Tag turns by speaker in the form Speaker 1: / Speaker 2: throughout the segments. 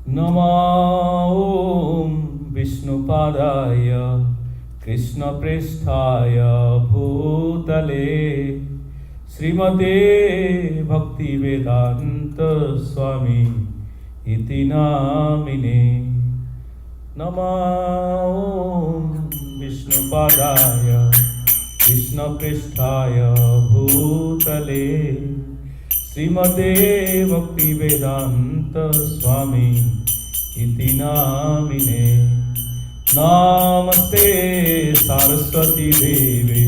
Speaker 1: Namo Vishnupadaya Krishna Pristhaya Bhutale Srimate Bhaktivedanta Swami Iti Namine. Namo Vishnupadaya Krishna Pristhaya Bhutale Srimate Bhaktivedanta Swami Iti Namine. Namaste Saraswati Devi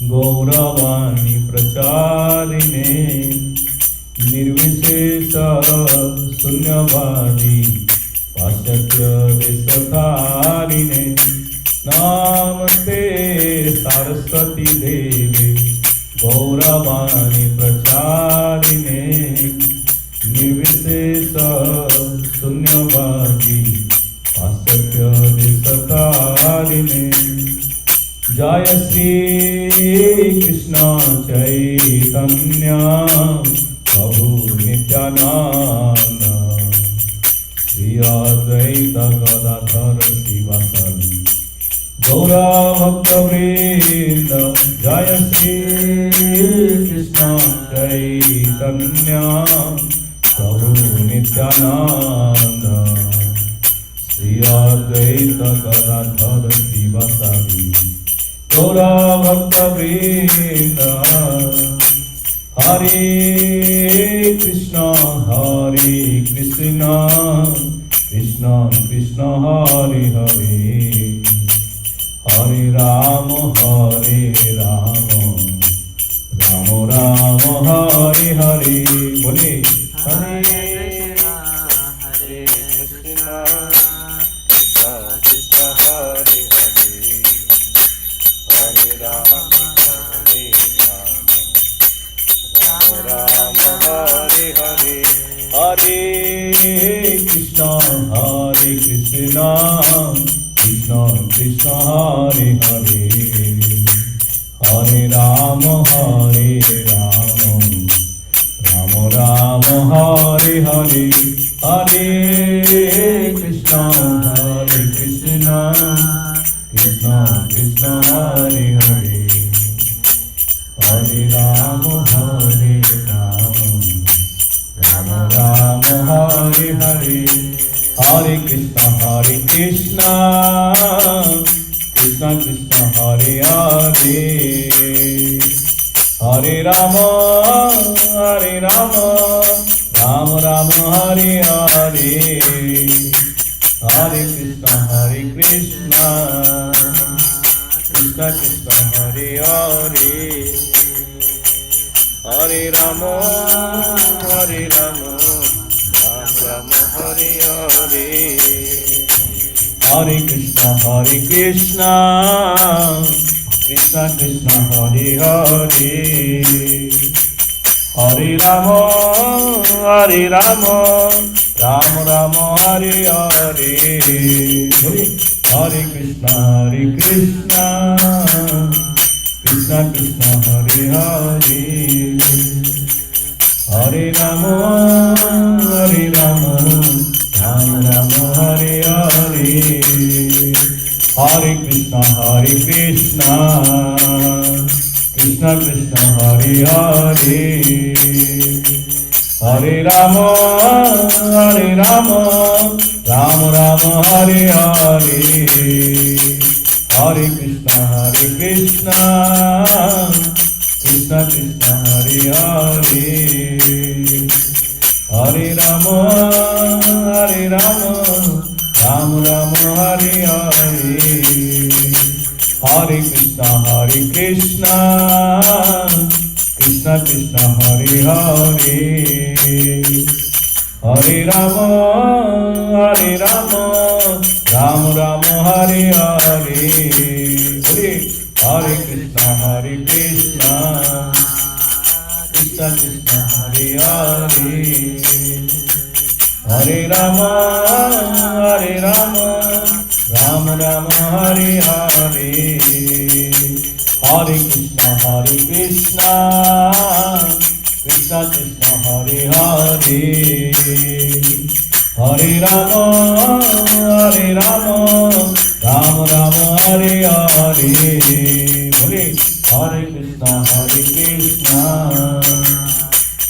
Speaker 1: Gauravani Pracharine Nirvishesha Sunyavadi Paschatya Desatharine. Namaste Saraswati Devi Gauravani Pracharine Nirvishesha Sunyavadi Paschatya Desatharine. Jaya Shri Krishna Chaitanya Prabhu Nityananda Shri Advaita Gadadhar Sivasadi Gaura Bhakta Vrinda. Jaya Shri Krishna Chaitanya Prabhu Nityananda Shri Advaita Gadadhar Sivasadi Gaura Bhakta Vrinda. Hare Krishna Krishna Krishna Hare Hare Hare Rama Rama Rama Hare Hare. Bole Hare Krishna Krishna Krishna Hare Hare Hare Rama Rama Hare Hare. Hare Krishna Krishna Krishna Hare Hare Hare Rama Rama Rama Hare Hare. Hare Krishna Krishna Krishna Hare Hare Hare Rama Rama Hare Hare. Hare Krishna Krishna Krishna Hare Hare Hare Rama Rama Rama Hare Hare. Hare Krishna Krishna Krishna Hare Hare Hare Rama Rama Hare Hare. Hare Krishna Krishna Krishna Hare Hare Hare Rama Rama Rama Hare Hare. Hare Krishna Krishna Krishna Hare Hare Hare Rama Rama Rama Hare Hare. Hare Krishna Krishna Hare Hare Hare Rama Rama Rama Hare Hare. Hare Krishna Krishna Hare Hare Hare Rama Rama Hare Hare. Hare Krishna Krishna Hare Hare Hare Rama Rama Hare Hare. Hare Krishna Krishna Hare Hare Hare Rama Rama Hare Hare. Hare Krishna Krishna Hare Hare Hare Rama, Rama Rama, Hare Hare. Hare Hare Krishna,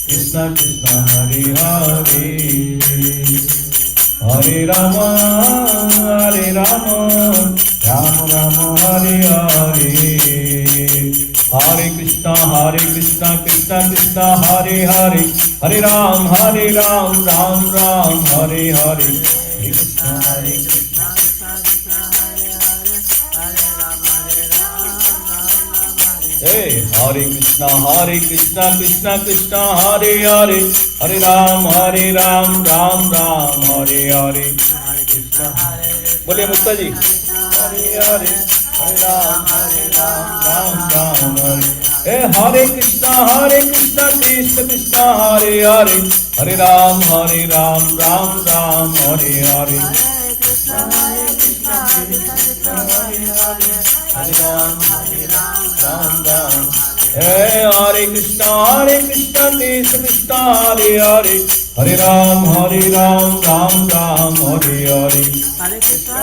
Speaker 1: Krishna Krishna, Hare Hare. Hare Rama, Rama Rama, Hare Hare. Hare Krishna, Krishna Krishna, Hare Hare. Hare Ram, Ram Ram, Hare Hare. Hare Krishna, Krishna, Hey, Hare Krishna, Krishna Krishna, Hare Hare. Hare Ram, Ram Ram, Hare Hare. Hare Krishna, बोलिए मुक्ता जी. Hare Hare, Hare Ram, Ram Ram, Hare. Hey, Hare Krishna, Krishna Krishna, Hare Hare. Hare Ram, Ram Ram, Hare Hare. Hare Krishna, Krishna Krishna, Hare Hare. Hare Ram, Ram Ram. Hey, Hare Krishna, Krishna Krishna, Hare Hare. Hare Ram, Ram Ram, Hare Hare. Hare Krishna,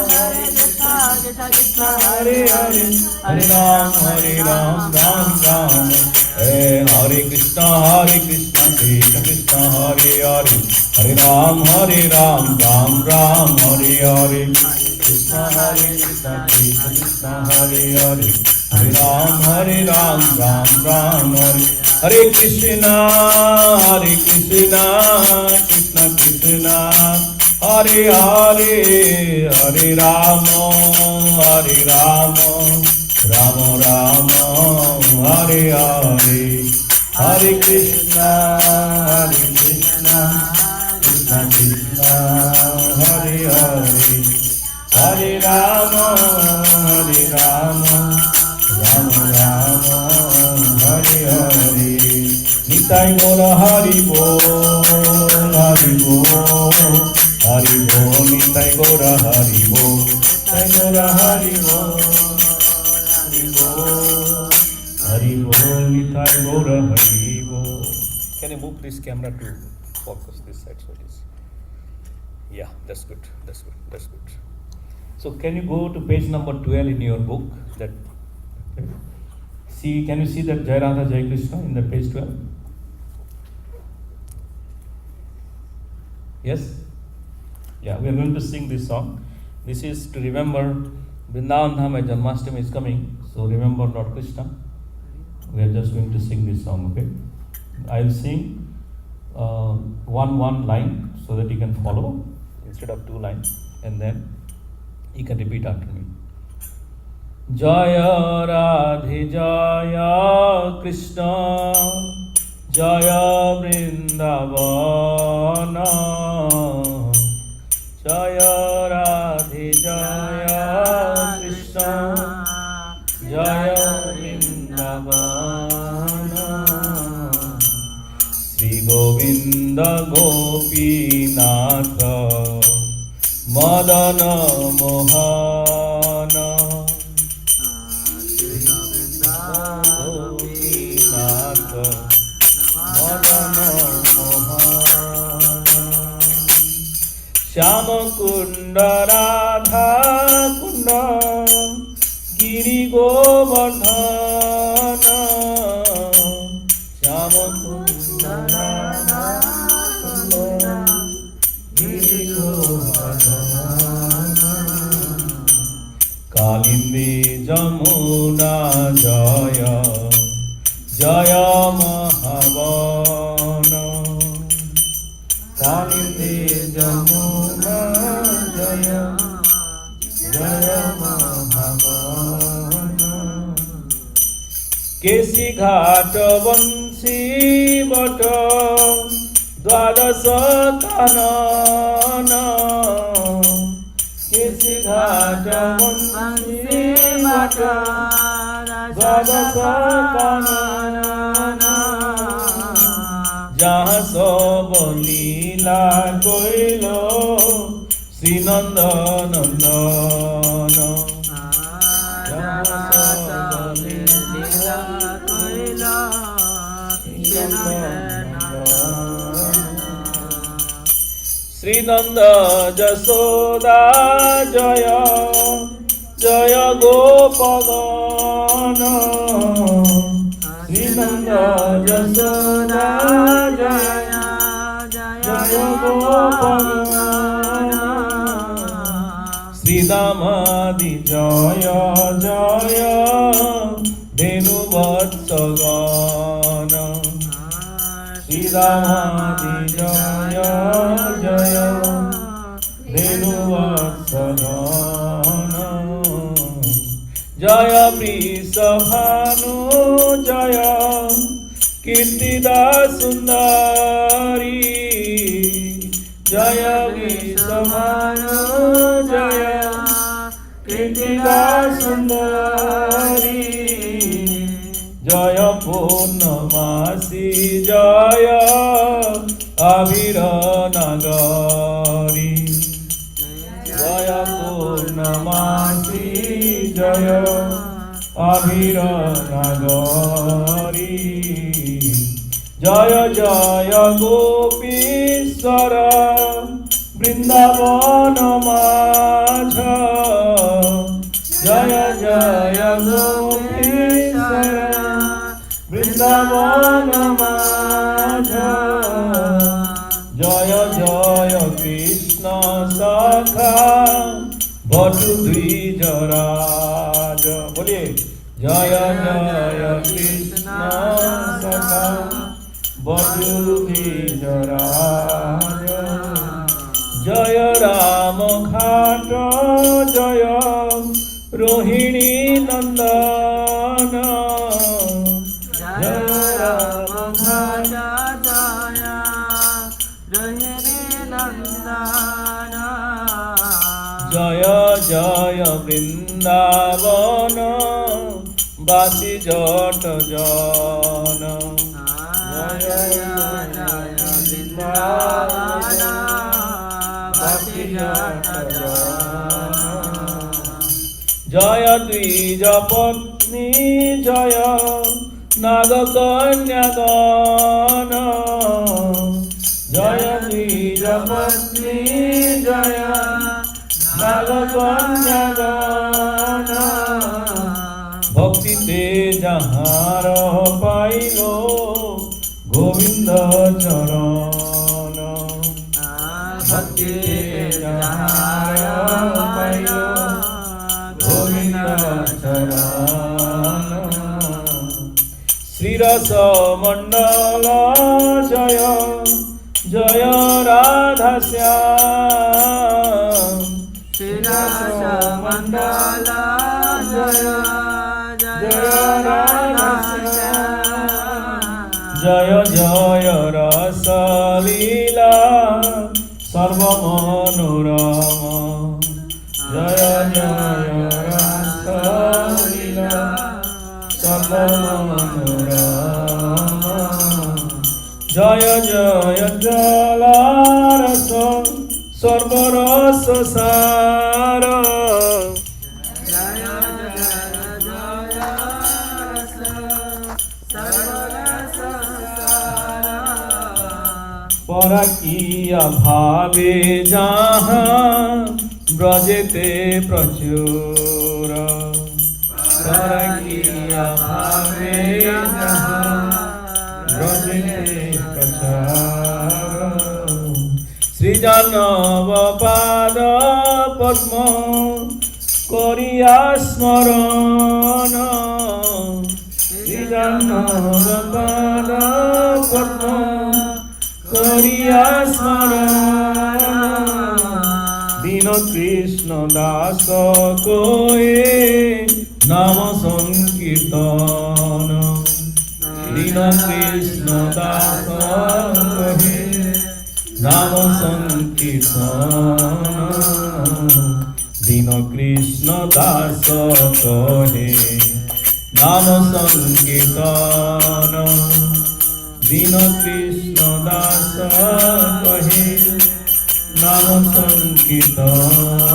Speaker 1: Krishna Krishna, Hare Hare. Hare Ram, Ram Ram. Hey, Hare Krishna, Krishna Krishna, Hare Hare. Hare Ram, Ram Ram, Hare Hare. Krishna, Krishna Krishna, Hare Hare. Hare Ram, Ram Ram, Hare. Hare Krishna, Krishna Krishna, Hare Hare. Hare Rama, Rama Rama, Hare Hare. Hare Krishna, Krishna Krishna, Hare Hare. Hare Rama, Rama Rama, Hare Hare. Nitai Gora Hari Bol, Hari Bol, Hari Bol. Nitai Gora Hari Bol, Nitai Gora Hari Bol, Hari Bol, Hari Bol. Nitai Gora Hari Bol. Can you move this camera to focus this side so it is? Yeah, that's good. So can you go to page number 12 in your book? That see, can you see that Jai Radha Jai Krishna in the page 12? Yes? Yeah, we are going to sing this song. This is to remember Vrindavan Dham Janmashtami is coming. So remember Lord Krishna. We are just going to sing this song, okay? I will sing one line so that you can follow instead of 2 lines, and then you can repeat after me. Jaya Radhe Jaya Krishna, Jaya Vrindavana. Jaya Radhe Jaya Krishna, Jaya Vrindavana. Sri Govinda Gopinatha, Madana Mohana. Sri Govinda Gopinatha, Madana Mohana. Shyama Kunda Radha Kunda, Giri Govardhana. Shyama Kunda Radha Kunda, Giri Govardhana. Kalindi Jamuna Jaya, Jaya Mahavana. Kalindi Jamuna Jaya, Jaya Mahavana. Kesi Ghata Vansi Vata, Dwadasa Kanana. Kesi Ghata Vansi Vata, Dwadasa Kanana. Jaha sob leela koilo, Sri Nanda Nandana. Jaha sob leela koilo, Sri Nanda Nandana. Nanda Jasoda Jaya Jaya Gopagana Sri Nanda Jasoda Jaya Jaya Gopagana Sri Damadi Jaya Jaya Dhenu Vatsagana Sri Damadi Jaya Jaya Dhenu Vatsagana Jaya Vrisabhanu Jaya Kirtida Sundari Jaya Vrisabhanu Jaya Kirtida Sundari Jaya Purnamasi Jaya Aviranagari Jaya Purnamasi Jaya Aviranagari Jaya Jaya Gopishwara Vrindavana Maja Jaya Jaya Gopishwara Vrindavana Maja Jaya Jaya Krishna Sakha Batu Dvija Raja Boliye Jaya Jaya Krishna Sakha Batu Dvija Raja Jaya Rama Ghata Jaya Rohini Nandana Jaya Rama Ghata Jaya Rohini Nandana Jaya Jaya Vrindavana Basi Jata Jana Jaya Jaya Vrindavana Basi Jata Jana Jaya Dvija Patni Jaya Nagakanyagana Jaya Dvija Patni Jaya Nagakanyagana Bhakti te jahara pailo Govinda charana Bhakti te jahara pailo Govinda charana Sri Rasa Mandala Jaya Jaya Radha Syam Sri Rasa Mandala Jaya Jaya Radha Syam Jaya Jaya Rasa Leela Sarva Manorama Jaya Jaya Rasa Leela Sarva Manorama Jaya Jaya Jala Rasa Sarva Rasa Sara Jaya Jaya Jaya Rasa Sarva Rasa Sara Parakiya Bhave Jaha Brajete Prachura Parakiya Bhave Jaha Brajete Prachura Sri Janava Pada Padma Koriya Smarana Sri Janava Pada Padma Koriya Smarana Dino Krishna Dasa Koe Nama Sankirtana Dino Krishna Dasa Koe Nama Sankirtana Dino Krishna Dasa Kohe Nama Sankirtana Dino Krishna Dasa Kohe Nama Sankirtana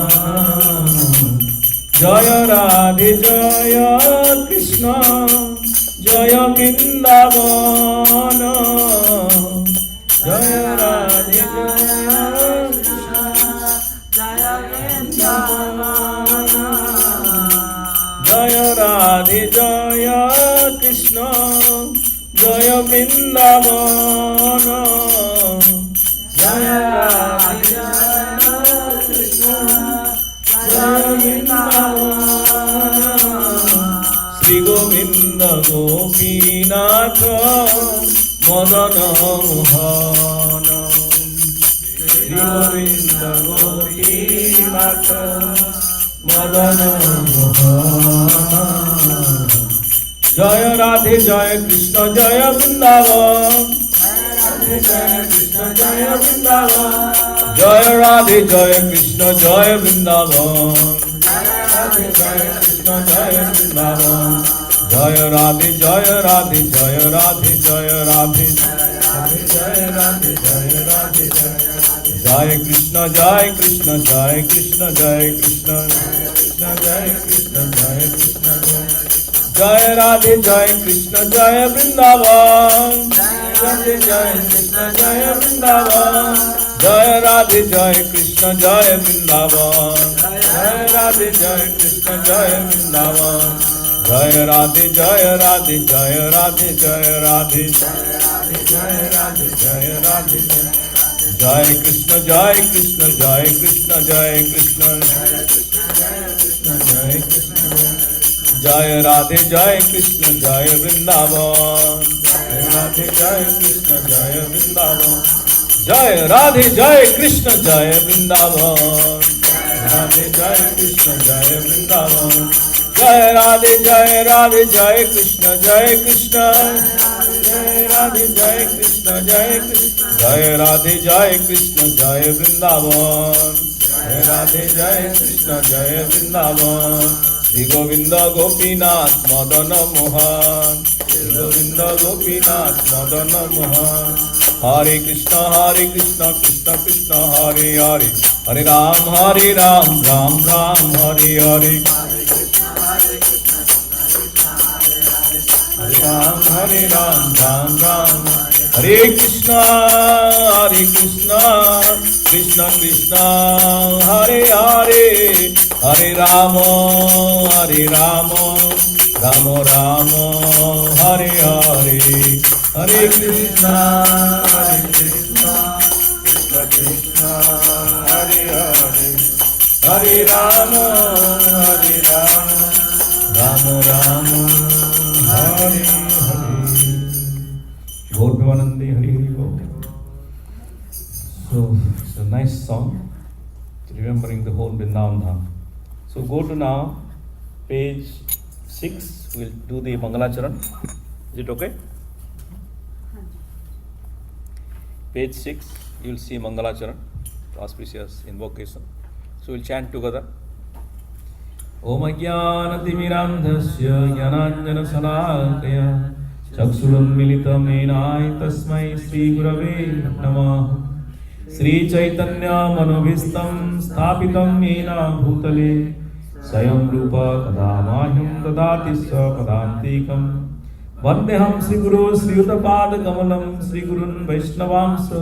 Speaker 1: Jaya Radhe Jaya Krishna Jaya Vrindavana Jaya Radhe Jaya Vrindavan. Jaya Radhe Krishna Jaya Vrindavan. Sri Govinda Gopinath Madana Mohana. Sri Govinda Gopinath Madana Mohana. Jaya Radhe Jaya Krishna Jaya Vrindavan. Jaya Krishna Jaya Vrindavan. Jaya Radhe Jaya Krishna Jaya Vrindavan. Jaya Krishna Jaya Vrindavan. Jaya Radhe Jaya Radhe Jaya Radhe Jaya Radhe Jaya Radhe Jaya Radhe Jaya Krishna Jaya Krishna Jaya Krishna Jaya Krishna Jaya Krishna Jaya Krishna Jaya Radhe Jaya Krishna Jaya Vrindavan. Radhe Jaya Krishna Jaya Vrindavan. Jaya Radhe Jaya Krishna Jaya Vrindavan. Jaya Radhe Jaya Krishna Jaya Vrindavan. Jaya Radhe Jaya Radhe Jaya Radhe Jaya Radhe Jaya Radhe Jaya Radhe Jaya Krishna Jaya Krishna Jaya Krishna Jaya Krishna Jaya Krishna Jaya Radhe Jaya Krishna Jaya Vrindavan. Jaya Radhe Jaya Krishna Jaya Vrindavan. Jaya Radhe Jaya Krishna Jaya Vrindavan. Radhe Jaya Krishna Jaya Vrindavan. Jaya Radhe Jaya Radhe Jaya Krishna Jaya Krishna Jaya Radhe Jaya Krishna Jaya Krishna Jaya Radhe Jaya Krishna Jaya Vrindavan. Jaya Radhe Jaya Krishna Jaya Vrindavan. Sri Govinda Gopinath Madana Mohan. Sri Govinda Gopinath Madana Mohan. Hare Krishna Krishna Krishna Hare Hare. Hare Ram Ram Ram Hare Hare. Ram Ram Ram Hare Krishna Krishna Krishna Hare Hare. Hare Rama Rama Rama Hare Hare. Hare Krishna Krishna Krishna Hare Hare. Hare Rama Rama Rama Hare Hare. Gaur Premanande Hare Hare Gaur. So it's a nice song, remembering the whole Vrindavan Dham. So go to now page 6. We'll do the Mangalacharan. Is it okay? Page 6, you will see Mangalacharan, auspicious invocation. So we'll chant together. Om Ajnanatimmirandhasya Jnananjana Salakaya Chakshurunmilitam Yenai Tasmai Sri Gurave Namah. Sri Chaitanya Manobhistam Sthapitam Yena Bhutale Swayam Rupa Kadamahyam Dadati Sapadantikam. Vandeham Sri Guru Sri Uttapada Kamalam Sri Gurun Vaishnavamsa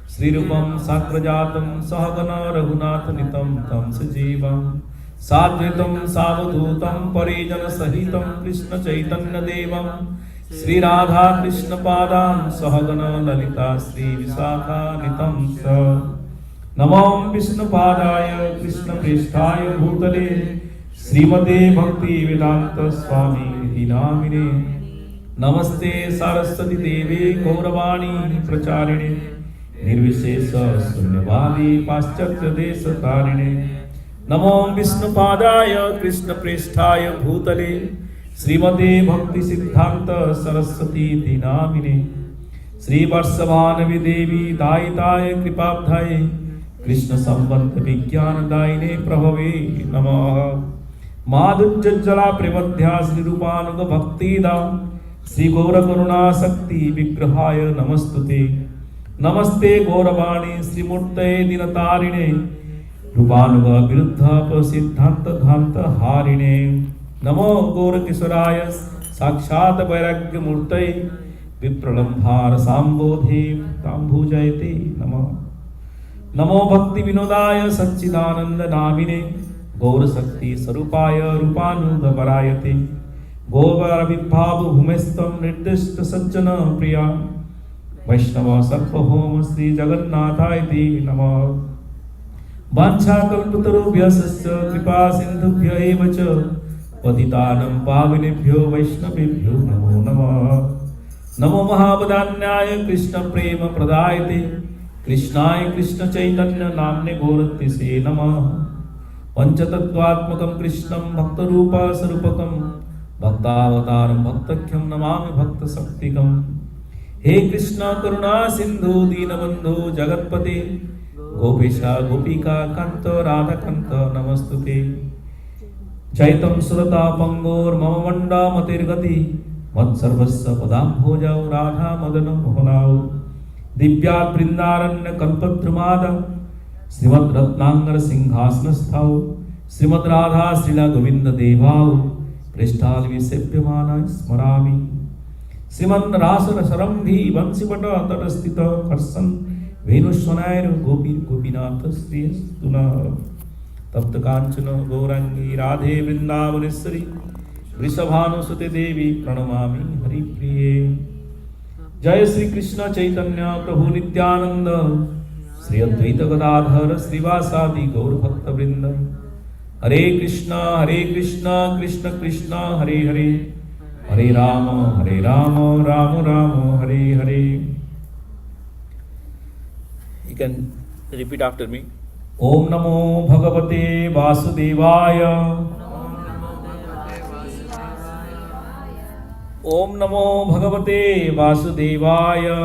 Speaker 1: Sri Rupam Sakrajatam Sahagana Raghunath Nitam Tam Sajivam Sadhritam Savadhutam Parijana Sahitam Krishna Chaitanya Devam Sri Radha Krishna Padam Sahagana Lalita Sri Visakha Nitam Sa Namam Vishnu Padaya Krishna Pristhaya Bhutale Srimate Bhakti Vedanta Swami Dinamine Namaste Saraswati Devi Gauravani Pracharine Nirvishesha Sunyavadi Paschatya Desha Tarine Namo Vishnu Padaya Krishna Pristhaya Bhutale Srimate Bhakti Siddhanta Saraswati Dinamine Sri Varsavanavi Devi Daitaya Kripabdhaye Krishna Sambandha Vijnana Daine Prabhave Namaha Madhujjala Primadhya Sri Rupanuga Bhakti Dam Sri Gaura Karuna Sakti Vigrahaya Namastute Namaste Gauravani Sri Murtaye Dinatarine Rupanuga Viruddha Prasiddhanta Dhanta Harine Namo Gaura Kisaraya Sakshat Vairagya Murtaye Vipralambhara Sambodhi Tambhujayate Namo Namo Bhakti Vinodaya Satchidananda Namine Gaura Sakti Sarupaya Rupanuga Varayate Govaravibbhavu bhumestam nirdishta sajjana priya Vaishnava sarvabhauma Sri Jagannathayati Namah. Vanchakalpatarubhyasasya kripa sindhubhya eva cha patitanam pavanebhyo vaishnavebhyo namo namah. Namo Mahabodhanyaya Krishna Prema Pradayate Krishnaya Krishna Chaitanya Namne Gaurati Se Namah. Panchatattvatmakam Krishnam Bhaktarupa Sarupakam Bhaktavataram Bhaktakyam Namami Bhakta Saktikam. He Krishna Karuna Sindhu Dinabandhu Jagatpate Gopesha Gopika Kanta Radha Kanta Namastute. Chaitam Surata Pangor Mama Manda Matirgati Mat Sarvasya Padam Bhojau Radha Madana Mohanau. Divyat Vrindaranya Kalpatrumada Srimad Ratnangara Singhasnasthau Srimad Radha Srila Govinda Devau Prishtalvi Sepyamana Smarami. Srimad Rasa Sarambhi Vansipata Tatastita Karsan Venuswanair Gopi Gopinatha Sri Stuna Tapta Kanchana Gaurangi Radhe Vrindavaneshwari Vrishabhanu Sute Devi Pranamami Hari Priye. Jai Sri Krishna Chaitanya Prabhu Nityananda Sri Advaita Gadadhara Srivasadi Gaur Bhakta Vrinda. Hare Krishna Krishna Krishna Hare Hare Hare Rama Rama Rama Hare Hare. You can repeat after me. Om Namo Bhagavate Vasudevaya. Om Namo Bhagavate Vasudevaya.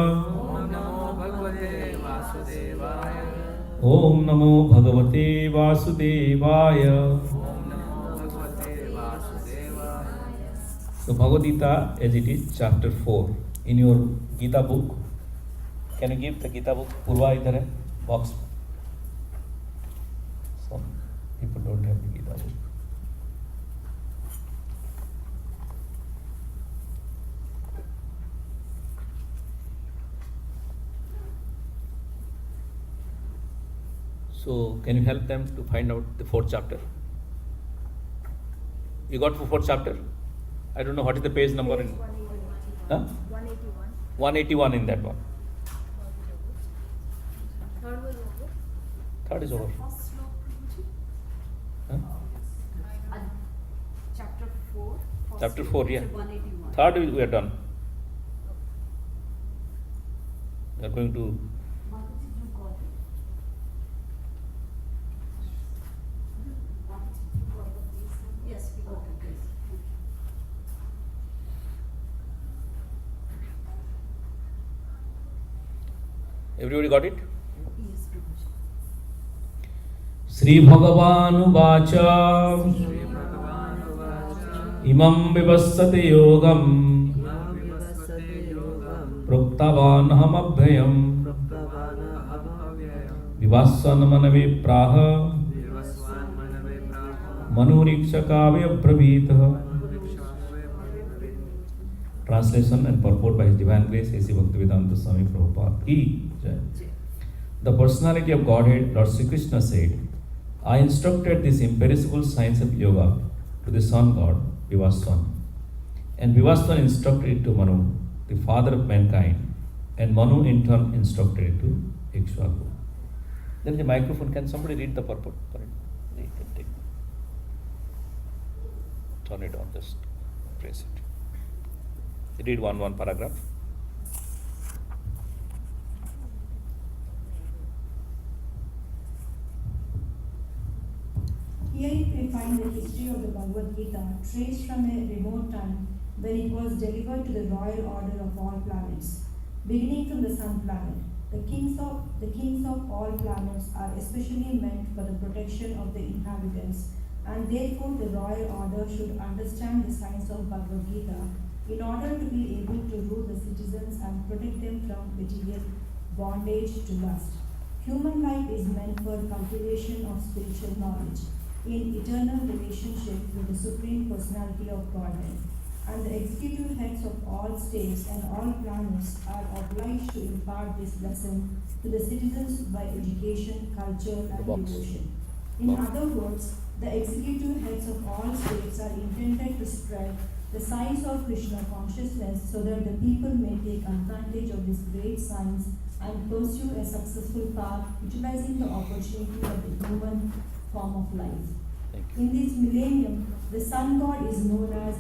Speaker 1: Om Namo Bhagavate Vasudevaya. So Bhagavad-gita as it is, chapter 4. In your Gita book, can you give the Gita book? Purva idhar hai, box. Some people don't have the Gita book. So can you help them to find out the 4th chapter? You got the 4th chapter? I don't know what is the page number in.
Speaker 2: 181. 181.
Speaker 1: 181 in that one.
Speaker 2: Third was over.
Speaker 1: Third is over. Huh?
Speaker 2: Chapter 4.
Speaker 1: Chapter 4, yeah.
Speaker 2: 181.
Speaker 1: Third we are done. We are going to.
Speaker 2: Yes, we got it.
Speaker 1: Everybody got it?
Speaker 2: Yes, Prabhuji.
Speaker 1: Sri Bhagavanu Vacha Imam Vivassate Yogam Proktavanaham Abhyayam Vivasvan Manave Praha Manu Ikṣvāku Brabhita. Translation and purport by His Divine Grace A.C. Bhaktivedanta Swami Prabhupada Ki Jai. The personality of Godhead, Lord Sri Krishna said, I instructed this imperishable science of yoga to the sun god Vivasvan. And Vivasvan instructed it to Manu, the father of mankind, and Manu in turn instructed it to Ikṣvāku. There is a microphone. Can somebody read the purport? They can take. Turn it on, just press it. Read one paragraph.
Speaker 3: Here we find the history of the Bhagavad-gita traced from a remote time when it was delivered to the royal order of all planets. Beginning from the sun planet, the kings of all planets are especially meant for the protection of the inhabitants, and therefore the royal order should understand the science of Bhagavad-gita in order to be able to rule the citizens and protect them from material bondage to lust. Human life is meant for cultivation of spiritual knowledge in eternal relationship with the Supreme Personality of Godhead, and the executive heads of all states and all planets are obliged to impart this lesson to the citizens by education, culture, and devotion. In other words, the executive heads of all states are intended to spread the signs of Krishna consciousness, so that the people may take advantage of these great signs and pursue a successful path, utilizing the opportunity of the human form of life.
Speaker 1: Thank you.
Speaker 3: In this millennium, the sun god is known as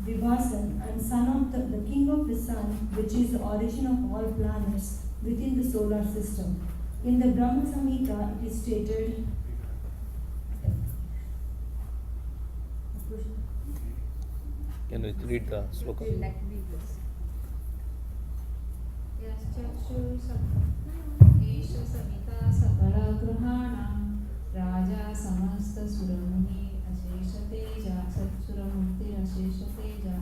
Speaker 3: Vivasvan and son of the king of the sun, which is the origin of all planets within the solar system. In the Brahma Samhita, it is stated.
Speaker 1: Can you read the sloka?
Speaker 4: एष सविता सकलग्रहाणां राजा समस्तसुरमुनि अशेषतेजा सत्सुरमूर्तिरशेषतेजा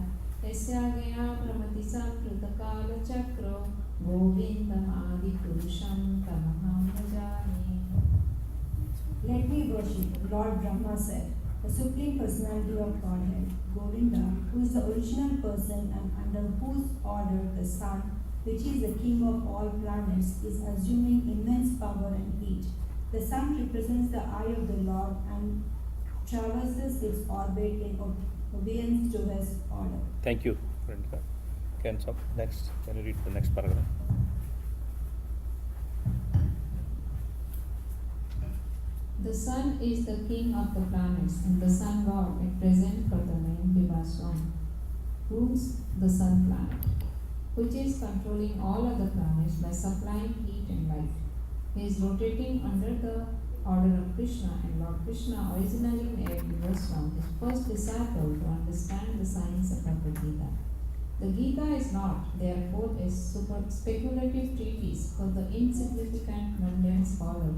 Speaker 4: यस्याज्ञया भ्रमति संकृतकालचक्रो गोविन्दमादिपुरुषं तमहं भजामि.
Speaker 3: Let me worship, Lord Brahma said, the Supreme Personality of Godhead, Govinda, who is the original person and under whose order the sun, which is the king of all planets, is assuming immense power and heat. The sun represents the eye of the Lord and traverses its orbit in obedience to his order.
Speaker 1: Thank you, friend. Can stop. Next, can you read the next paragraph?
Speaker 4: The sun is the king of the planets, and the sun god, at present for the name Vivasvan, rules the sun planet, which is controlling all other planets by supplying heat and light. He is rotating under the order of Krishna, and Lord Krishna originally made Vivasvan his first disciple to understand the science of Bhagavad-gita. The Gita is not, therefore, a speculative treatise for the insignificant mundane scholar,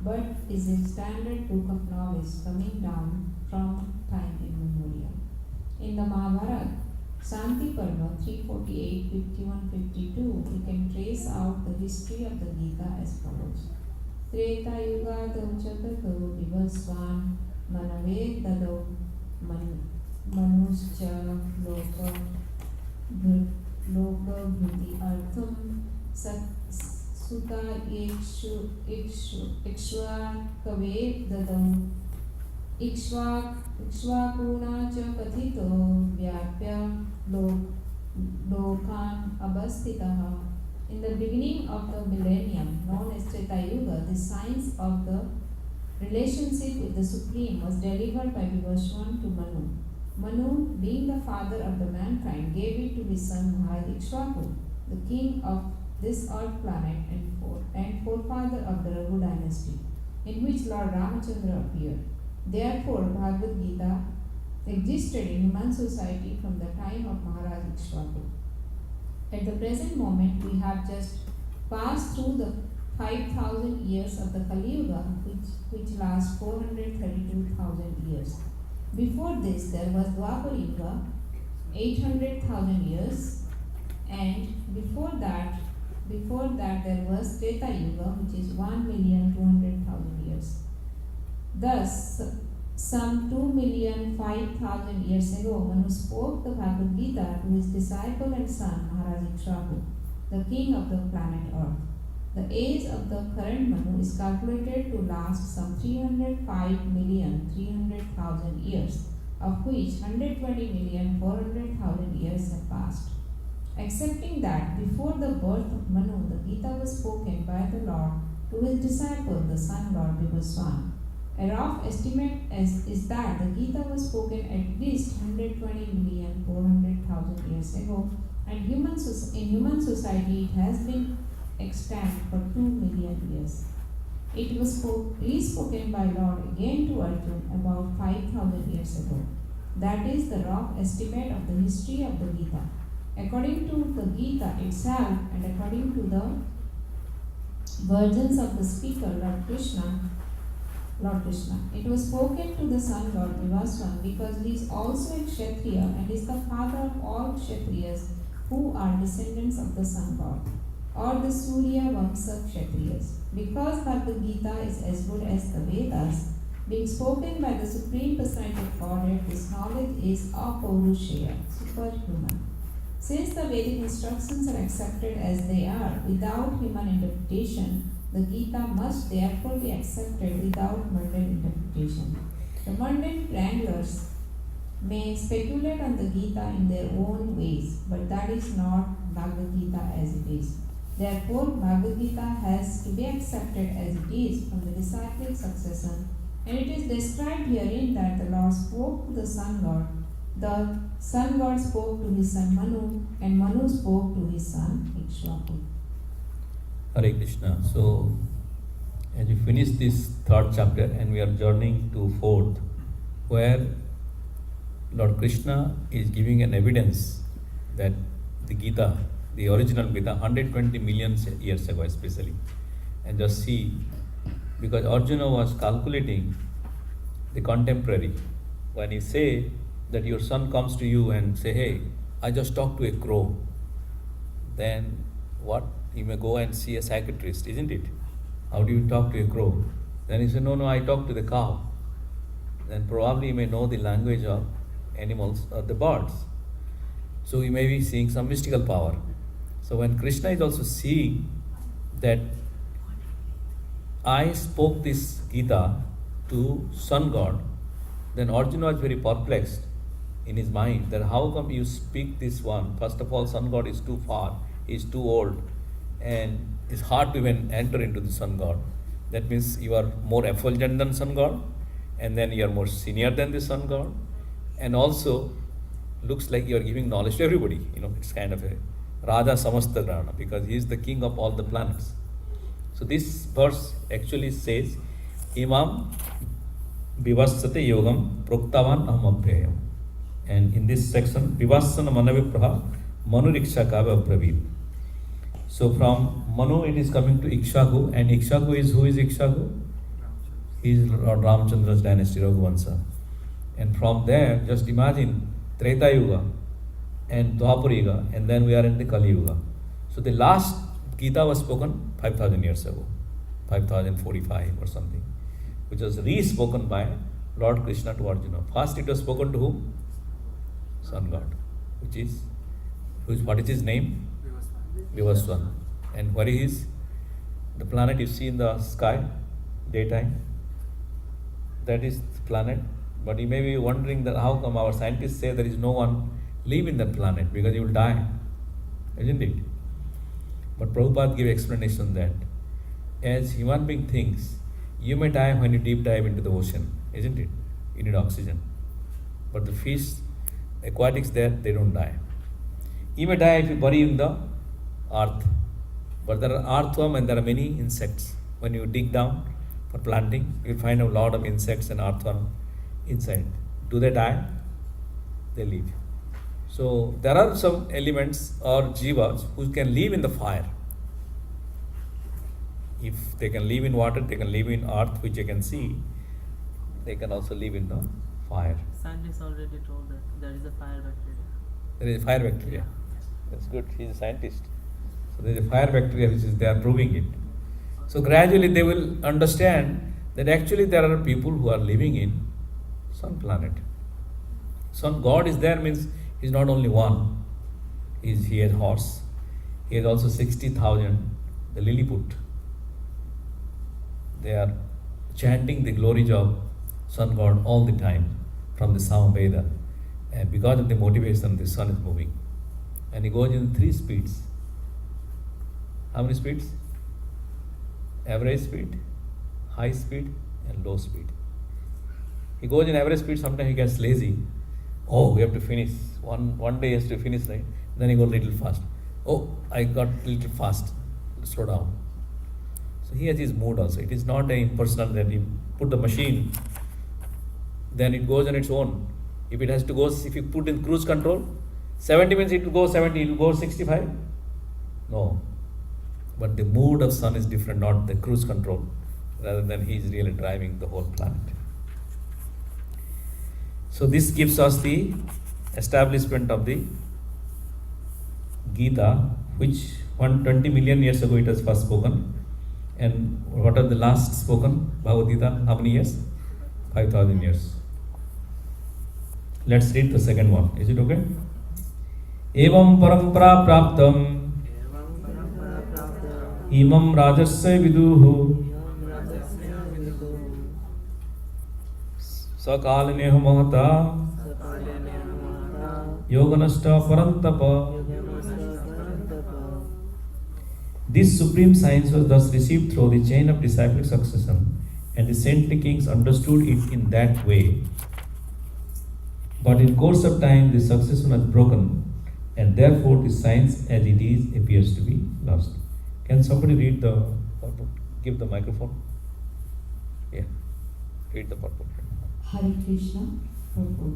Speaker 4: but is a standard book of knowledge coming down from time immemorial. In the Mahabharata, Shanti Parva 348, 51, 52, we can trace out the history of the Gita as follows. Treta Yuga Dauchatato Vivasvan Manave Dado Manuscha Loka Bhuti Artham Sutta Ikṣvākave Dadam Ikṣvākuna cha kathito vyapya lokan abastitaha. In the beginning of the millennium, known as Treta Yuga, the science of the relationship with the Supreme was delivered by Vivasvan to Manu. Manu, being the father of the mankind, gave it to his son Maharaj Ikṣvāku, the king of this earth planet and forefather of the Raghu dynasty, in which Lord Ramachandra appeared. Therefore, Bhagavad-gita existed in human society from the time of Maharaj Ikṣvāku. At the present moment, we have just passed through the 5,000 years of the Kali Yuga, which lasts 432,000 years. Before this, there was Dwapar Yuga, 800,000 years, and before that there was Treta Yuga, which is 1,200,000 years. Thus, some 2,005,000 years ago, Manu spoke the Bhagavad-gita to his disciple and son, Maharaj Ikṣvāku, the king of the planet Earth. The age of the current Manu is calculated to last some 305,300,000 years, of which 120,400,000 years have passed. Accepting that before the birth of Manu, the Gita was spoken by the Lord to his disciple, the sun god Vivasvan. A rough estimate is that the Gita was spoken at least 120,400,000 years ago, and in human society it has been extant for 2 million years. It was re-spoken by Lord again to Arjuna about 5,000 years ago. That is the rough estimate of the history of the Gita. According to the Gita itself and according to the versions of the speaker, Lord Krishna, it was spoken to the sun god Vivasvan because he is also a Kshatriya and is the father of all Kshatriyas who are descendants of the sun god, or the Surya Vamsa Kshatriyas. Because Bhagavad-gita is as good as the Vedas, being spoken by the Supreme Personality of Godhead, this knowledge is apaurushaya, superhuman. Since the Vedic instructions are accepted as they are, without human interpretation, the Gita must therefore be accepted without mundane interpretation. The mundane wranglers may speculate on the Gita in their own ways, but that is not Bhagavad-gita as it is. Therefore, Bhagavad-gita has to be accepted as it is from the disciplic succession, and it is described herein that the Lord spoke to the Sun God, the Sun God spoke to his son Manu, and Manu spoke to his son Ikṣvāku.
Speaker 1: Hare Krishna. So, as we finish this third chapter and we are journeying to fourth, where Lord Krishna is giving an evidence that the Gita, the original Gita, 120 million years ago especially, and just see, because Arjuna was calculating the contemporary. When you say that your son comes to you and say, hey, I just talked to a crow, then what? You may go and see a psychiatrist, isn't it? How do you talk to a crow? Then he said, no, I talked to the cow. Then probably you may know the language of animals or the birds. So you may be seeing some mystical power. So when Krishna is also seeing that I spoke this Gita to Sun God, then Arjuna was very perplexed in his mind that how come you speak this one? First of all, Sun God is too far, he is too old, and it's hard to even enter into the Sun God. That means you are more effulgent than Sun God, and then you are more senior than the Sun God, and also looks like you are giving knowledge to everybody. It's kind of a Raja Samasta Rana, because he is the king of all the planets. So this verse actually says, Imam Vivasvate Yogam Proktavan Aham Abhyayam. And in this section, Vivasvan Manavipraha Manu Ikṣvāku Pravir. So from Manu it is coming to Ikṣvāku, and Ikṣvāku is, who is Ikṣvāku? He is Lord Ramchandra's dynasty, Raghuvansa. And from there, just imagine Treta Yuga and Dwapara Yuga, and then we are in the Kali Yuga. So the last Gita was spoken 5,000 years ago, 5,045 or something, which was re-spoken by Lord Krishna to Arjuna. First it was spoken to whom? Sun God, what is his name? Vivasvan. And where is the planet you see in the sky, daytime? That is the planet. But you may be wondering that how come our scientists say there is no one live in that planet, because you will die, isn't it? But Prabhupada gave explanation that as human being thinks, you may die when you deep dive into the ocean, isn't it? You need oxygen. But the fish, aquatics there, they don't die. You may die if you bury in the earth. But there are earthworm and there are many insects. When you dig down for planting, you will find a lot of insects and earthworm inside. Do they die? They live. So there are some elements or jivas who can live in the fire. If they can live in water, they can live in earth, which you can see. They can also live in the fire.
Speaker 5: Scientists already told that there is a fire bacteria.
Speaker 1: There is a fire bacteria. That's good. He is a scientist. So there is a fire bacteria which is, they are proving it. So gradually they will understand that actually there are people who are living in sun planet. Sun God is there means he is not only one. He has horse. He has also 60,000, the Lilliput. They are chanting the glories of Sun God all the time from the Samaveda. And because of the motivation, the sun is moving. And he goes in 3 speeds. How many speeds? Average speed, high speed, and low speed. He goes in average speed, sometimes he gets lazy. Oh, we have to finish. One day he has to finish, right? Then he goes a little fast. Oh, I got a little fast. Slow down. So he has his mood also. It is not a impersonal that you put the machine, then it goes on its own. If it has to go, if you put in cruise control, 70 means it will go 70, it will go 65. No. But the mood of sun is different, not the cruise control, rather than he is really driving the whole planet. So this gives us the establishment of the Gita, which 120 million years ago it was first spoken. And what are the last spoken? Bhagavad-gita, how many years? 5,000 years. Let's read the second one. Is it okay? Evam parampara praptam imam rajasya viduhu sakalineho mahata Yoganashta Parantapa. This supreme science was thus received through the chain of disciplic succession, and the saintly kings understood it in that way. But in course of time, the succession was broken, and therefore the science as it is appears to be lost. Can somebody read the purport? Give the microphone. Yeah, read the purport.
Speaker 6: Hare Krishna, purport.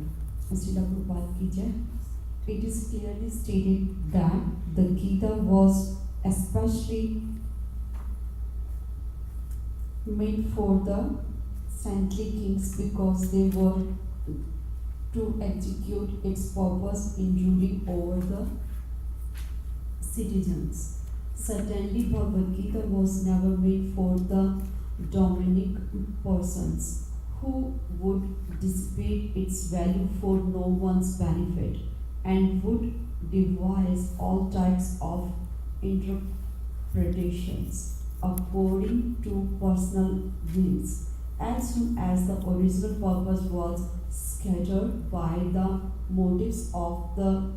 Speaker 6: Srila Prabhupada ki jai. It is clearly stated that the Gita was especially meant for the saintly kings because they were to execute its purpose in ruling over the citizens. Certainly, Bhagavad-gita was never made for the dominic persons who would dissipate its value for no one's benefit and would devise all types of interpretations according to personal whims. As soon as the original purpose was scattered by the motives of the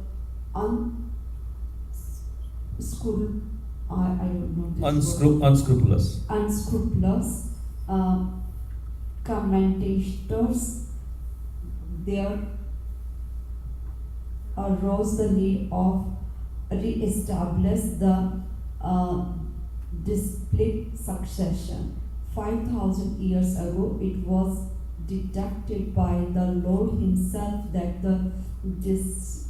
Speaker 1: Unscrupulous.
Speaker 6: unscrupulous commentators, there arose the need of re-establish the disciplic succession. 5,000 years ago, it was detected by the Lord himself that the disciplic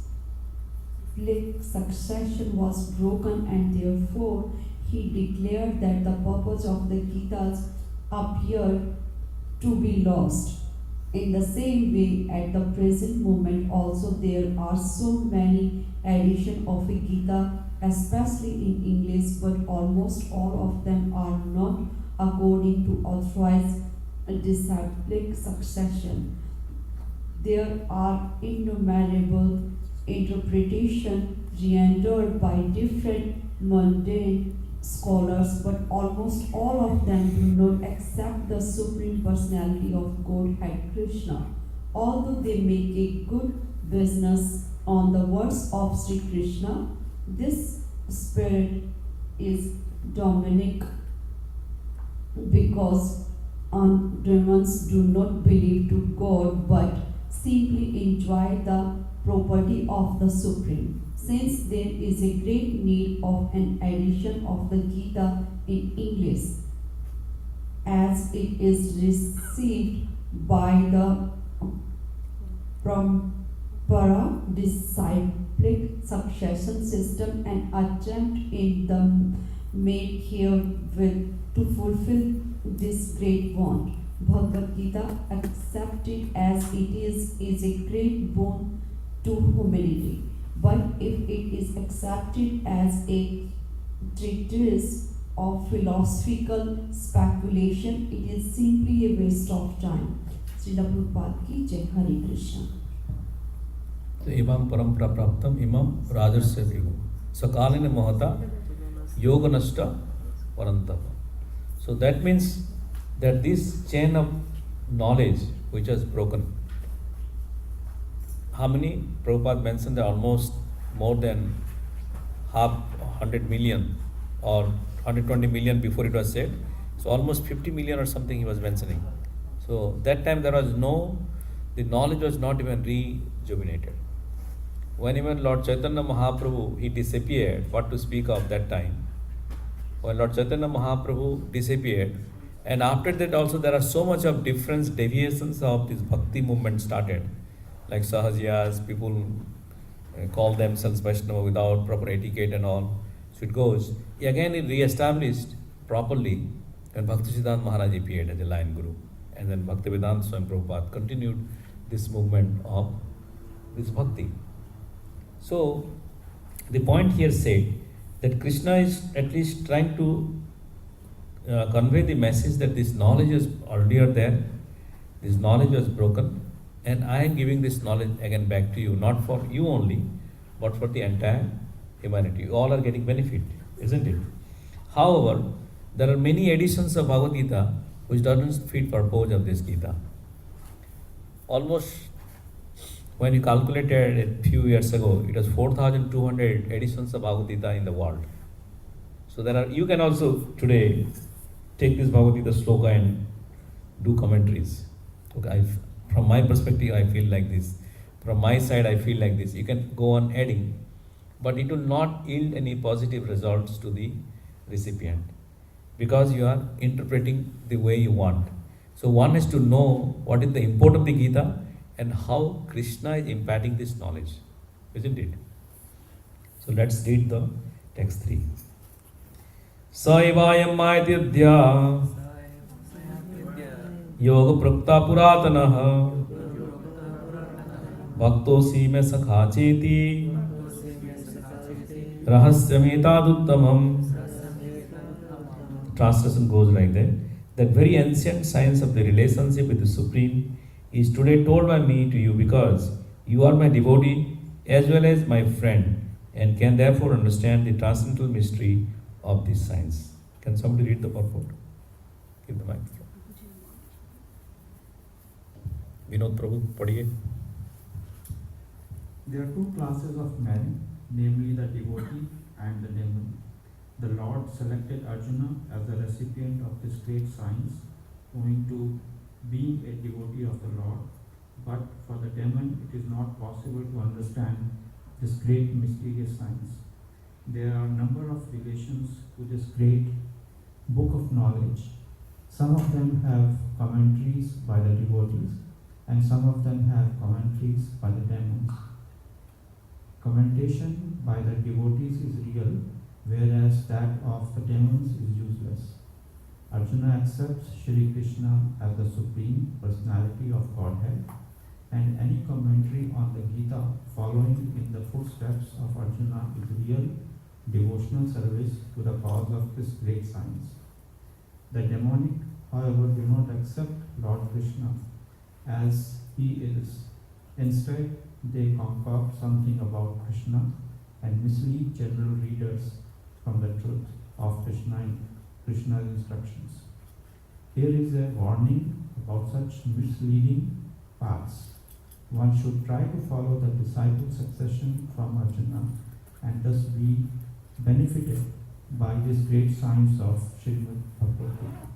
Speaker 6: succession was broken, and therefore he declared that the purpose of the Gitas appeared to be lost. In the same way, at the present moment also there are so many editions of a Gita, especially in English, but almost all of them are not according to authorized disciplic succession. There are innumerable interpretations rendered by different mundane scholars, but almost all of them do not accept the Supreme Personality of Godhead Krishna. Although they make a good business on the words of Sri Krishna, this spirit is demonic because demons do not believe to God but simply enjoy the property of the Supreme. Since there is a great need of an edition of the Gita in English, as it is received by the Parampara disciplic succession system, an attempt in the made here with to fulfill this great want. Bhagavad-gita, accepted as it is a great boon to humanity. But if it is accepted as a treatise of philosophical speculation, it is simply a waste of time. Srila Prabhupada ki jai. Hare Krishna.
Speaker 1: So, imam parampara praptam imam rajarsa vigu. Sakalina mahata yoganashta parantapa. So that means that this chain of knowledge which has broken, how many? Prabhupada mentioned that almost more than 100 million or 120 million before it was said. So almost 50 million or something he was mentioning. So that time there was the knowledge was not even rejuvenated. When even Lord Chaitanya Mahaprabhu, he disappeared, what to speak of that time. When Lord Chaitanya Mahaprabhu disappeared, and after that also there are so much of different deviations of this bhakti movement started. Like Sahajiyas, people call themselves Vaishnava without proper etiquette and all. So it goes. Again it re-established properly when Bhaktisiddhanta Maharaj appeared as a line guru. And then Bhaktivedanta Swami Prabhupada continued this movement of this bhakti. So the point here said that Krishna is at least trying to convey the message that this knowledge is already there, this knowledge was broken, and I am giving this knowledge again back to you, not for you only, but for the entire humanity. You all are getting benefit, isn't it? However, there are many editions of Bhagavad-gita which doesn't fit purpose of this Gita. Almost when you calculated a few years ago, it was 4,200 editions of Bhagavad-gita in the world. So you can also today take this Bhagavad-gita sloka and do commentaries. Okay, from my perspective, I feel like this. From my side, I feel like this. You can go on adding, but it will not yield any positive results to the recipient because you are interpreting the way you want. So one has to know what is the import of the Gita and how Krishna is imparting this knowledge, isn't it? So let's read the text 3. Saivayam Maitidya Yoga Prakta Puratanaha Bhaktosi me sakha cheti Rahasyametadutamam. Translation goes like that. That very ancient science of the relationship with the Supreme is today told by me to you because you are my devotee as well as my friend and can therefore understand the transcendental mystery of this science. Can somebody read the purport? Give the microphone. Vinod Prabhu, padhiye.
Speaker 7: There are two classes of men, namely the devotee and the demon. The Lord selected Arjuna as the recipient of this great science, owing to being a devotee of the Lord. But for the demon, it is not possible to understand this great mysterious science. There are a number of relations to this great book of knowledge. Some of them have commentaries by the devotees, and some of them have commentaries by the demons. Commentation by the devotees is real, whereas that of the demons is useless. Arjuna accepts Shri Krishna as the Supreme Personality of Godhead, and any commentary on the Gita following in the footsteps of Arjuna is real devotional service to the cause of this great science. The demonic, however, do not accept Lord Krishna as he is. Instead, they concoct something about Krishna and mislead general readers from the truth of Krishna's instructions. Here is a warning about such misleading paths. One should try to follow the disciple succession from Arjuna and thus be benefited by this great science of Srimad Bhagavad-gita.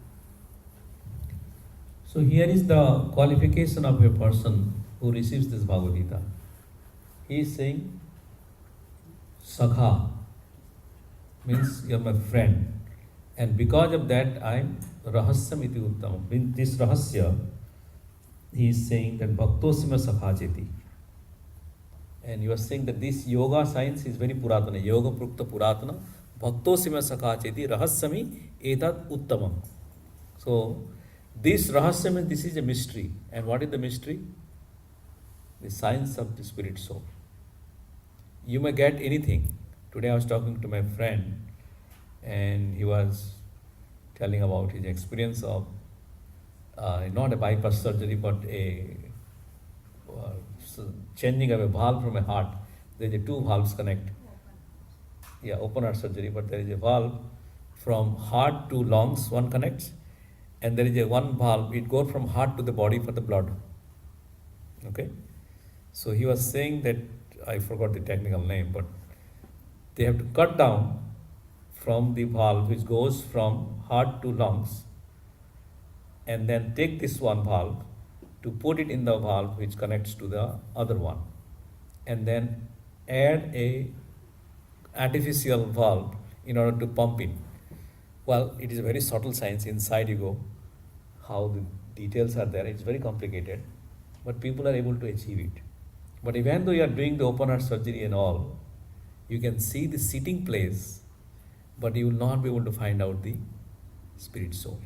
Speaker 1: So here is the qualification of a person who receives this Bhagavad-gita. He is saying, Sakha means you are my friend. And because of that, I am Rahasyam iti uttamam. In this Rahasya, he is saying that Bhaktosima Sakha cheti. And you are saying that this yoga science is very Puratana. Yoga Prukta Puratana. Bhaktosima Sakha cheti Rahasyami etat uttamam. So, this Rahasya means this is a mystery. And what is the mystery? The science of the spirit soul. You may get anything. Today I was talking to my friend and he was telling about his experience of not a bypass surgery but a changing of a valve from a heart. There is two valves connect. Yeah, open heart surgery, but there is a valve from heart to lungs, one connects, and there is a one valve, it goes from heart to the body for the blood. Okay? So he was saying that, I forgot the technical name, but they have to cut down from the valve which goes from heart to lungs and then take this one valve to put it in the valve which connects to the other one and then add a artificial valve in order to pump in. Well, it is a very subtle science. Inside you go, how the details are there. It's very complicated, but people are able to achieve it. But even though you are doing the open heart surgery and all, you can see the sitting place, but you will not be able to find out the spirit soul.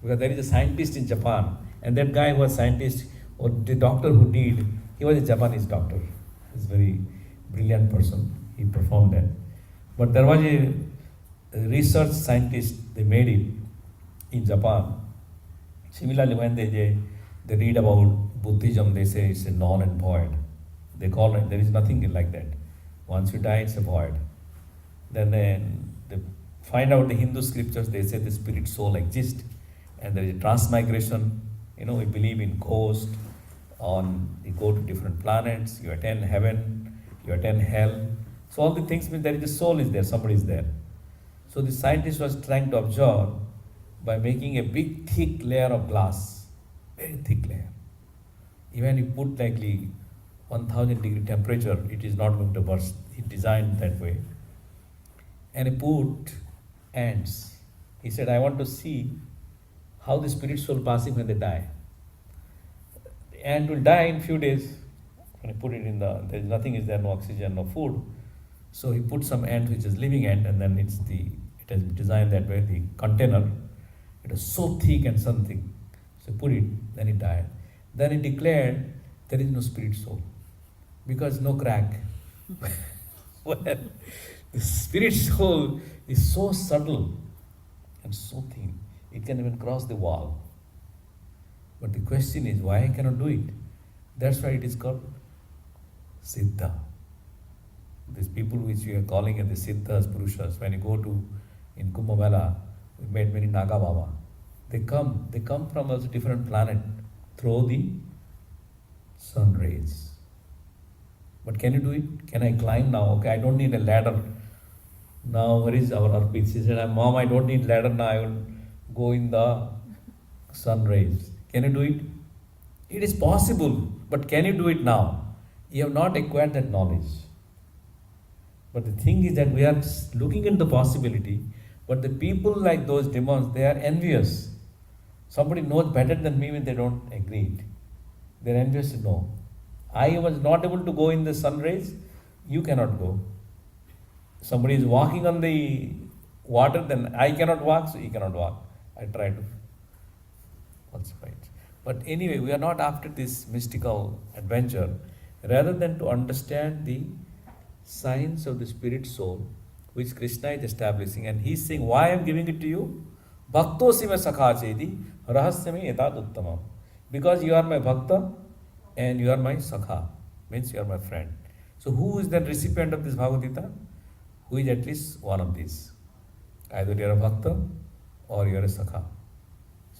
Speaker 1: Because there is a scientist in Japan, and that guy was scientist, or the doctor who did, he was a Japanese doctor. He's a very brilliant person. He performed that. But there was a research scientist, they made it in Japan. Similarly, when they read about Buddhism, they say it's a null and void. They call it, there is nothing like that. Once you die, it's a void. Then they find out the Hindu scriptures, they say the spirit soul exists and there is a transmigration. We believe in ghost, you go to different planets, you attain heaven, you attain hell. So all the things mean there is a soul is there, somebody is there. So the scientist was trying to observe by making a big thick layer of glass, very thick layer. Even you put likely 1000 degree temperature, it is not going to burst. He designed that way. And he put ants. He said, I want to see how the spirit soul passing when they die. The ant will die in few days. When you put it in there is nothing is there, no oxygen, no food. So he put some ant which is living ant, and then it has been designed that way, the container. It was so thick and something. So he put it, then it died. Then he declared there is no spirit soul. Because no crack. Well, the spirit soul is so subtle and so thin, it can even cross the wall. But the question is, why I cannot do it? That's why it is called Siddha. These people which we are calling as the Siddhas, Purushas, when you go to in Kumbh Mela, we met many Naga Baba. They come from a different planet through the sun rays. But can you do it? Can I climb now? Okay, I don't need a ladder. Now, where is our Arpit? She said, Mom, I don't need ladder now. I will go in the sun rays. Can you do it? It is possible, but can you do it now? You have not acquired that knowledge. But the thing is that we are looking into the possibility, but the people like those demons, they are envious. Somebody knows better than me when they don't agree. They are envious to know. I was not able to go in the sun rays, you cannot go. Somebody is walking on the water, then I cannot walk, so he cannot walk. I try to falsify it. But anyway, we are not after this mystical adventure. Rather than to understand the science of the spirit soul, which Krishna is establishing, and he is saying, why I am giving it to you? Bhaktosi me sakha chedi, rahasyami etad uttamam. Because you are my bhakta and you are my sakha, means you are my friend. So who is the recipient of this Bhagavad-gita? Who is at least one of these? Either you are a bhakta or you are a sakha.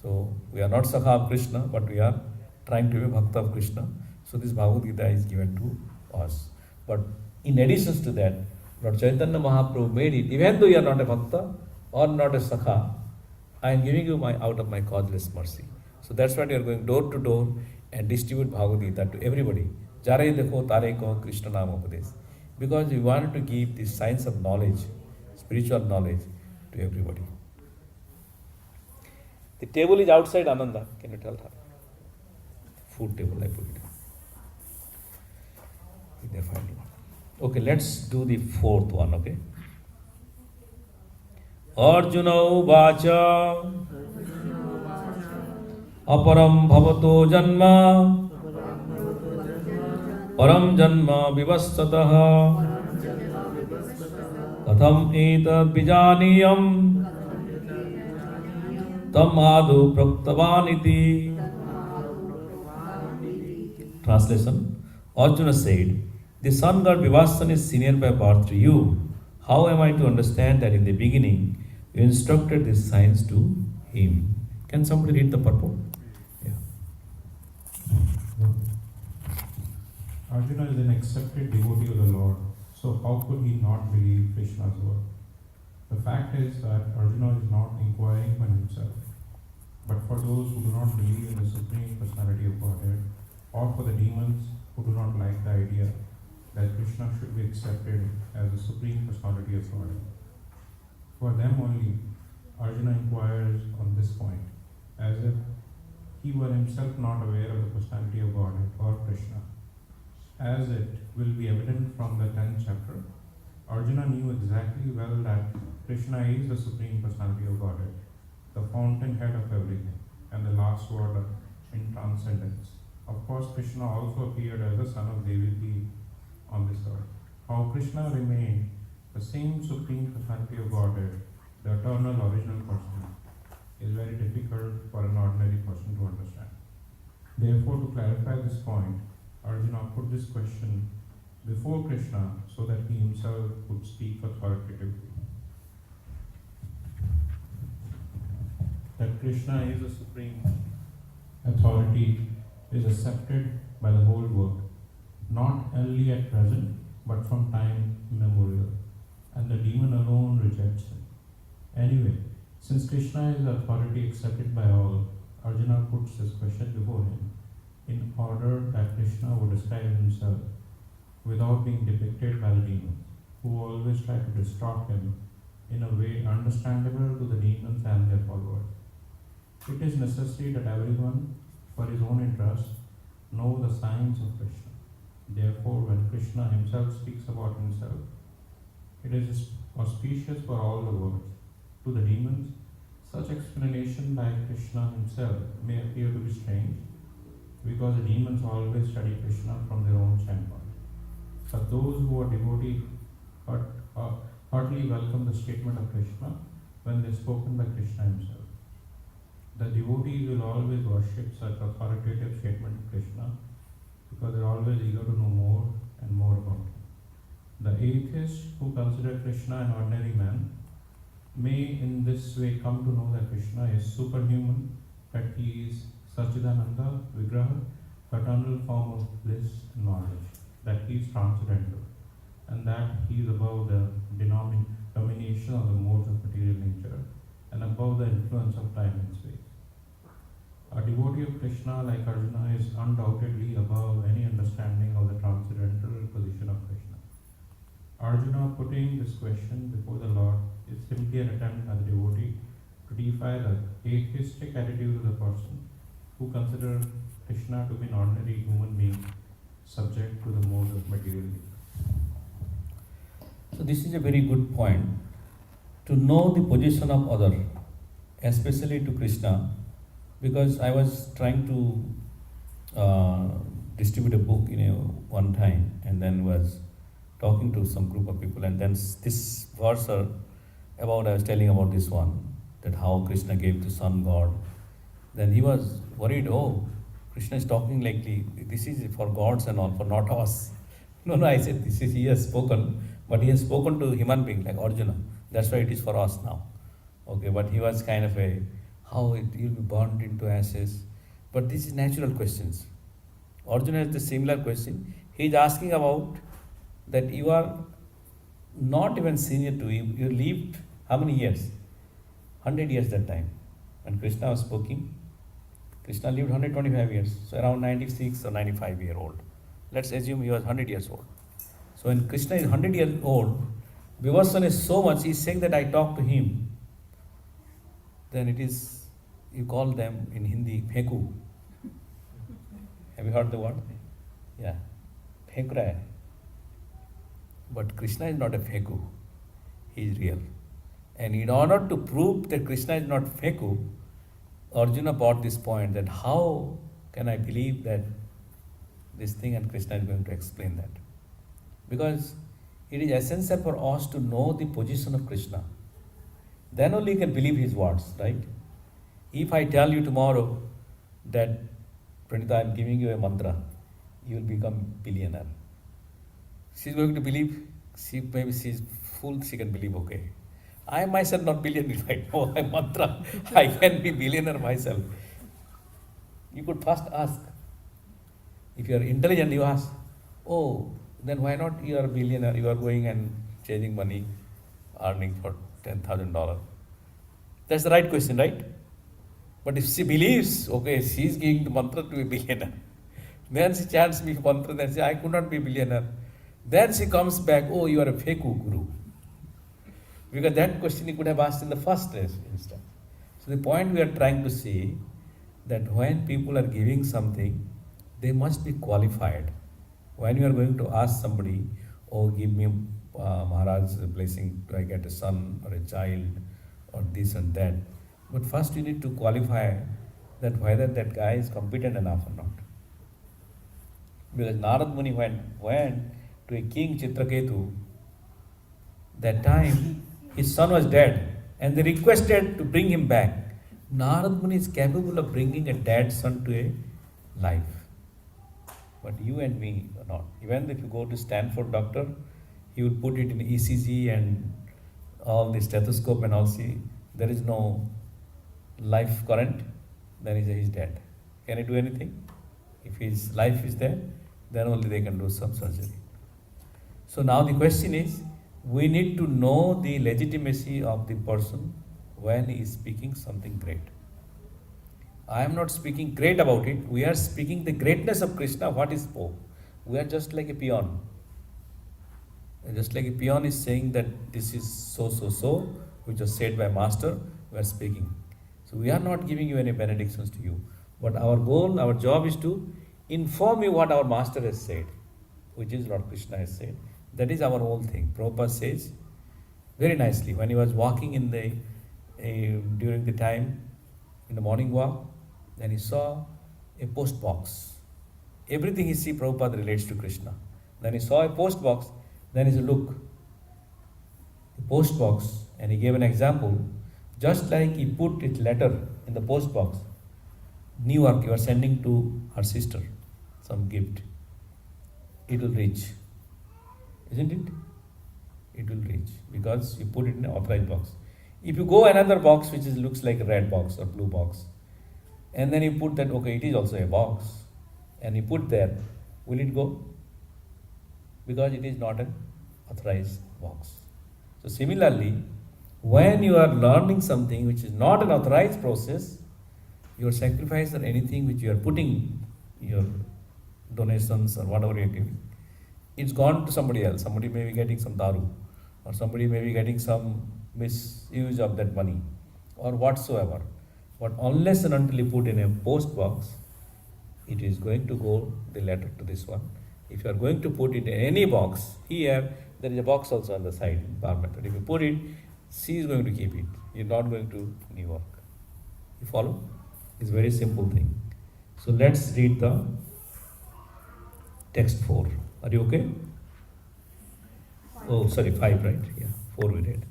Speaker 1: So we are not sakha of Krishna, but we are trying to be bhakta of Krishna. So this Bhagavad-gita is given to us. But in addition to that, Lord Chaitanya Mahaprabhu made it, even though you are not a bhakta or not a sakha, I am giving you out of my causeless mercy. So that's why we are going door to door and distribute Bhagavad-gita to everybody. Jare dekho tare ko Krishna nama upadesh. Because we wanted to give this science of knowledge, spiritual knowledge, to everybody. The table is outside Ananda. Can you tell her? Food table, I put it. They find one. Okay, let's do the fourth one, okay? Arjuna Uvacha Aparam Bhavato Janma Param Janma Vivasvataha Katham Etad Vijaniyam Tam Adu Praktavaniti. Translation. Arjuna said, the sun god Vivasvan is senior by birth to you. How am I to understand that in the beginning you instructed this science to him? Can somebody read the purport? Yeah.
Speaker 7: Arjuna is an accepted devotee of the Lord, so how could he not believe Krishna's word? The fact is that Arjuna is not inquiring for himself, but for those who do not believe in the Supreme Personality of Godhead, or for the demons who do not like the idea that Krishna should be accepted as the Supreme Personality of Godhead. For them only, Arjuna inquires on this point, as if he were himself not aware of the personality of Godhead or Krishna. As it will be evident from the 10th chapter, Arjuna knew exactly well that Krishna is the Supreme Personality of Godhead, the fountainhead of everything, and the last word in transcendence. Of course, Krishna also appeared as the son of Devotee on this earth. How Krishna remained the same Supreme Personality of Godhead, the eternal original person, is very difficult for an ordinary person to understand. Therefore, to clarify this point, Arjuna put this question before Krishna so that he himself could speak authoritatively. That Krishna is the supreme authority is accepted by the whole world, not only at present, but from time immemorial, and the demon alone rejects him. Anyway, since Krishna is the authority accepted by all, Arjuna puts this question before him, in order that Krishna would describe himself without being depicted by the demons, who always try to distort him in a way understandable to the demons and their followers. It is necessary that everyone, for his own interest, know the signs of Krishna. Therefore, when Krishna himself speaks about himself, it is auspicious for all the worlds. To the demons, such explanation by Krishna himself may appear to be strange, because the demons always study Krishna from their own standpoint. But those who are devotees heartily welcome the statement of Krishna when they are spoken by Krishna himself. The devotees will always worship such authoritative statement of Krishna because they are always eager to know more and more about him. The atheists who consider Krishna an ordinary man may in this way come to know that Krishna is superhuman, that he is Satchidananda Vigraha, eternal form of bliss and knowledge, that he is transcendental, and that he is above the domination of the modes of material nature and above the influence of time and space. A devotee of Krishna like Arjuna is undoubtedly above any understanding of the transcendental position of Krishna. Arjuna putting this question before the Lord is simply an attempt by the devotee to defy the atheistic attitude of the person who consider Krishna to be an ordinary human being subject to the modes of material nature.
Speaker 1: So this is a very good point. To know the position of other, especially to Krishna, because I was trying to distribute a book one time, and then was talking to some group of people, and then this verse I was telling about this one, that how Krishna gave to Son God. Then he was worried, oh, Krishna is talking like this is for gods and all, for not us. No, I said, he has spoken, but he has spoken to human being like Arjuna. That's why it is for us now. Okay, but he was kind of how you'll be burned into ashes. But these is natural questions. Arjuna has the similar question. He is asking about that you are not even senior to him. You lived how many years? 100 years that time. When Krishna was speaking, Krishna lived 125 years, so around 96 or 95 year old. Let's assume he was 100 years old. So when Krishna is 100 years old, Vivasvan is so much, he's saying that I talk to him. Then it is, you call them in Hindi, Pheku. Have you heard the word? Yeah. Phek raha hai. But Krishna is not a Pheku. He is real. And in order to prove that Krishna is not Pheku, Arjuna brought this point that how can I believe that this thing, and Krishna is going to explain that. Because it is essential for us to know the position of Krishna. Then only you can believe his words, right? If I tell you tomorrow that, Pranita, I am giving you a mantra, you will become billionaire. She is going to believe, maybe she is fool, she can believe, okay. I myself not billionaire, if I know my mantra, I can be billionaire myself. You could first ask. If you are intelligent, you ask, oh, then why not you are a billionaire, you are going and changing money, earning for $10,000. That's the right question, right? But if she believes, okay, she is giving the mantra to be a billionaire, then she chants me mantra, then she says, I could not be a billionaire. Then she comes back, oh, you are a fake guru. Because that question he could have asked in the first instance. So the point we are trying to say, that when people are giving something, they must be qualified. When you are going to ask somebody, oh, give me Maharaj's blessing, do I get a son or a child or this and that. But first you need to qualify that whether that guy is competent enough or not. Because Narad Muni went to a king Chitraketu, that time his son was dead and they requested to bring him back. Narad Muni is capable of bringing a dead son to a life. But you and me are not. Even if you go to Stanford doctor, he will put it in ECG and all the stethoscope and all, see there is no life current, then he says he's dead. Can he do anything? If his life is there, then only they can do some surgery. So now the question is, we need to know the legitimacy of the person when he is speaking something great. I am not speaking great about it. We are speaking the greatness of Krishna, what he spoke. We are just like a peon. Just like a peon is saying that this is so, which was said by Master, we are speaking. So we are not giving you any benedictions to you. But our goal, our job is to inform you what our Master has said, which is Lord Krishna has said. That is our whole thing. Prabhupada says very nicely, when he was walking in the during the time, in the morning walk, then he saw a post box. Everything he see, Prabhupada relates to Krishna. Then he saw a post box, then he said, look, the post box, and he gave an example, just like he put his letter in the post box. New York, you are sending to her sister some gift. It will reach. Isn't it? It will reach because you put it in an authorized box. If you go another box which looks like a red box or blue box, and then you put that, okay, it is also a box, and you put there, will it go? Because it is not an authorized box. So similarly, when you are learning something which is not an authorized process, your sacrifice or anything which you are putting, your donations or whatever you are giving, it's gone to somebody else. Somebody may be getting some daru, or somebody may be getting some misuse of that money, or whatsoever. But unless and until you put in a post box, it is going to go the letter to this one. If you are going to put it in any box, here there is a box also on the side, bar method. If you put it, she is going to keep it. You are not going to New York. You follow? It's a very simple thing. So let's read the text 4. Are you okay? Oh, sorry, 5, right? Yeah, 4 we read.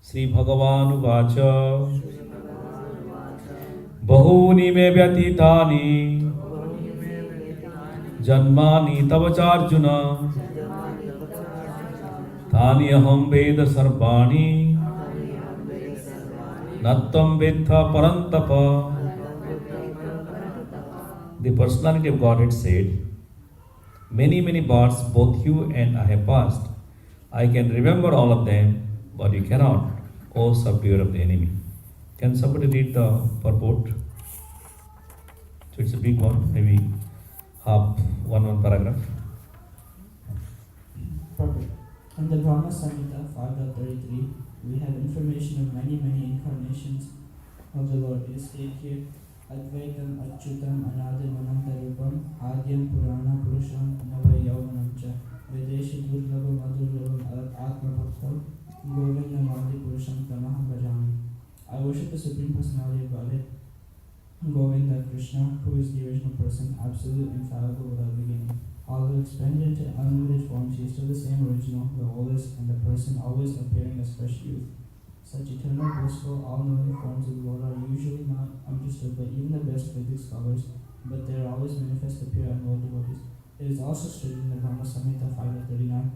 Speaker 1: Sri Bhagavan Uvacha Bahuni me vyatitani Janmani tavacharjuna Tani aham veda sarvani Nattam vedha parantapa. The personality of Godhead said, many births both you and I have passed. I can remember all of them, but you cannot, O subduer of the enemy. Can somebody read the purport? So it's a big one, maybe half, one paragraph.
Speaker 8: Perfect. In the Brahma Samhita 5.33, we have information of many incarnations of the Lord. It is stated here, Advaitam Achyutam Anadim Anantarupam Adyam Purana Purusham Navai Yauvanamcha Vedeshi Durlabam Adurlabam Atma Bhaktam Govinda Madi Purusham Tamaham Bhajami. I worship the Supreme Personality of Godhead, Govinda Krishna, who is the original person, absolute, infallible, without beginning. Although expanded into unlimited forms, he is still the same original, the oldest, and the person always appearing as fresh youth. Such eternal, blissful, all-knowing forms of the Lord are usually not understood by even the best Vedic scholars, but they are always manifest to pure and loyal devotees. It is also stated in the Brahma Samhita 5.39,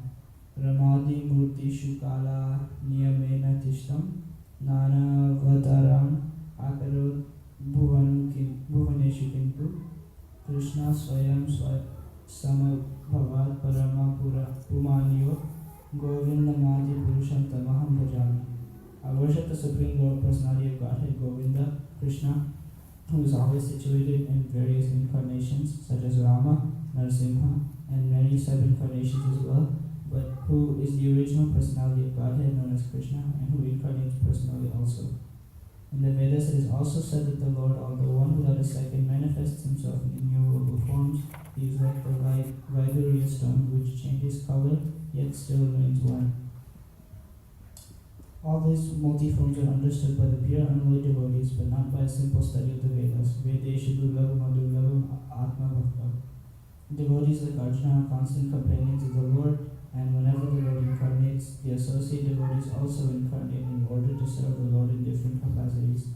Speaker 8: Ramadi Murti Shukala Niyamena Tishtam Nana Vataram Akarod Bhuvaneshu Kintu Krishna Swayam Samabhavat Parama Pumanyo Govinda Madi Purusham Tamaham Bhajami. I worship the Supreme Lord Personality of Godhead, Govinda, Krishna, who is always situated in various incarnations such as Rama, Narasimha, and many sub-incarnations as well, but who is the original personality of Godhead known as Krishna, and who incarnates personally also. In the Vedas, it is also said that the Lord, although one without a second, manifests himself in innumerable forms. He is like the Vaidurya stone, which changes color, yet still remains one. All these multi-forms are understood by the pure unholy devotees, but not by a simple study of the Vedas. Vedeshu Durlabam Adurlabam Atma Bhakta. Devotees like Arjuna are constant companions of the Lord, and whenever the Lord incarnates, the associate devotees also incarnate in order to serve the Lord in different capacities.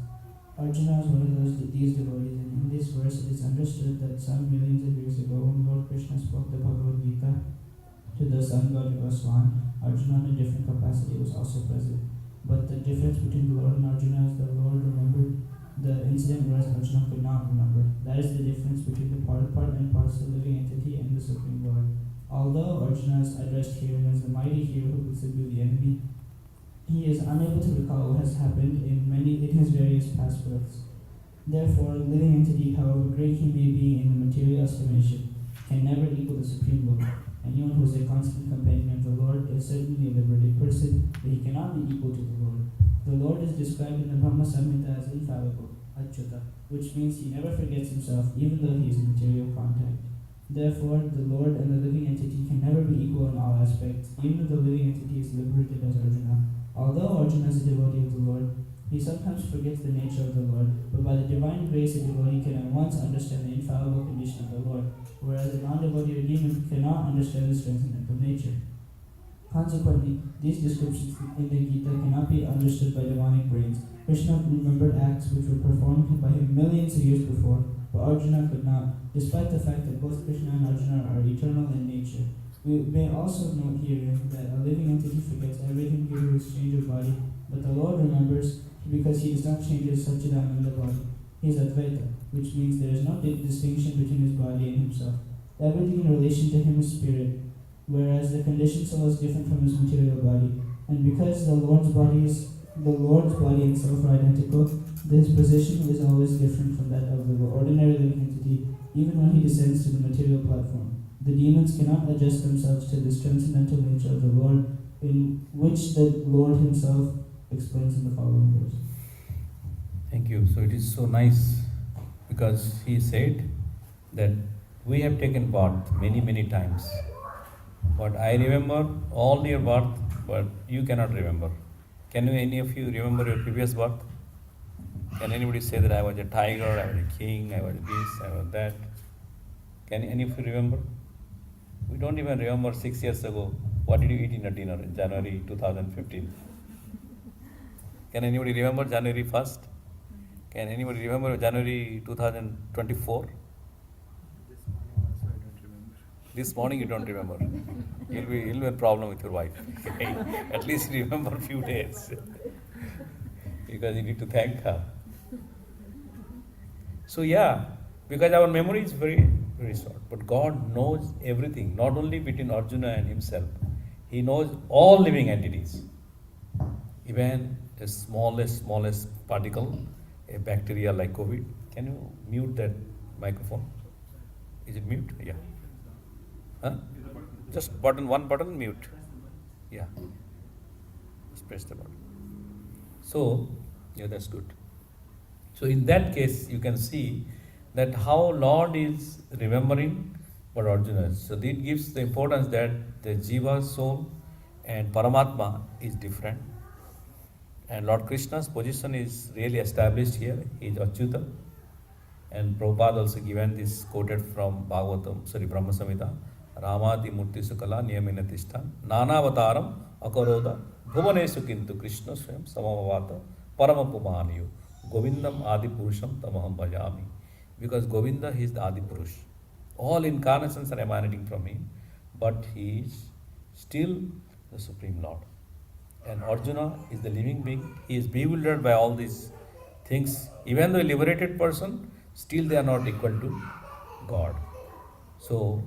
Speaker 8: Arjuna is one of these devotees, and in this verse it is understood that some millions of years ago, when Lord Krishna spoke the Bhagavad-gita to the sun god Vivasvan, Arjuna in a different capacity was also present. But the difference between the Lord and Arjuna is the Lord remembered the incident, whereas Arjuna could not remember. That is the difference between the part and parcel living entity and the Supreme Lord. Although Arjuna is addressed here as the mighty hero who could subdue the enemy, he is unable to recall what has happened in his various past births. Therefore, a living entity, however great he may be in the material estimation, can never equal the Supreme Lord. Anyone who is a constant companion of the Lord is certainly a liberated person, but he cannot be equal to the Lord. The Lord is described in the Brahma Samhita as infallible, Achyuta, which means he never forgets himself even though he is in material contact. Therefore, the Lord and the living entity can never be equal in all aspects, even if the living entity is liberated as Arjuna. Although Arjuna is a devotee of the Lord, he sometimes forgets the nature of the Lord, but by the divine grace a devotee can at once understand the infallible condition of the Lord, whereas a non-devotee or demon cannot understand his transcendental nature. Consequently, these descriptions in the Gita cannot be understood by demonic brains. Krishna remembered acts which were performed by him millions of years before, but Arjuna could not, despite the fact that both Krishna and Arjuna are eternal in nature. We may also note here that a living entity forgets everything due to his change of body, but the Lord remembers because he does not change his Satchidananda body. He is Advaita, which means there is no distinction between his body and himself. Everything in relation to him is spirit, whereas the conditioned soul is different from his material body. And because the Lord's body and self are identical, his position is always different from that of the ordinary living entity, even when he descends to the material platform. The demons cannot adjust themselves to this transcendental nature of the Lord, in which the Lord himself explains in the following verse.
Speaker 1: Thank you. So it is so nice because he said that we have taken birth many, many times. But I remember all your birth, but you cannot remember. Can any of you remember your previous birth? Can anybody say that I was a tiger, I was a king, I was this, I was that? Can any of you remember? We don't even remember 6 years ago. What did you eat in a dinner in January 2015? Can anybody remember January 1st? Can anybody remember January 2024? This morning you don't remember. You'll be a problem with your wife. At least remember a few days. Because you need to thank her. So yeah, because our memory is very, very short. But God knows everything, not only between Arjuna and himself. He knows all living entities. Even the smallest particle, a bacteria like COVID. Can you mute that microphone? Is it mute? Yeah. Huh? Just one button, mute. Yeah. Just press the button. So, yeah, that's good. So in that case, you can see that how Lord is remembering what Arjuna is. So this gives the importance that the Jiva soul and Paramatma is different. And Lord Krishna's position is really established here. He is Achyuta. And Prabhupada also given this quoted from Brahma Samhita. Ramadi Murti Sukala Niyamena Tishta Nanavataram Akaroda Bhuvanesu Kintu Krishna Swam Samavata Paramapumaniyu Govindam Adi Purusham Tamaham Bhajami. Because Govinda, he is the Adi Purush. All incarnations are emanating from him, but he is still the Supreme Lord. And Arjuna is the living being. He is bewildered by all these things. Even though a liberated person, still they are not equal to God. So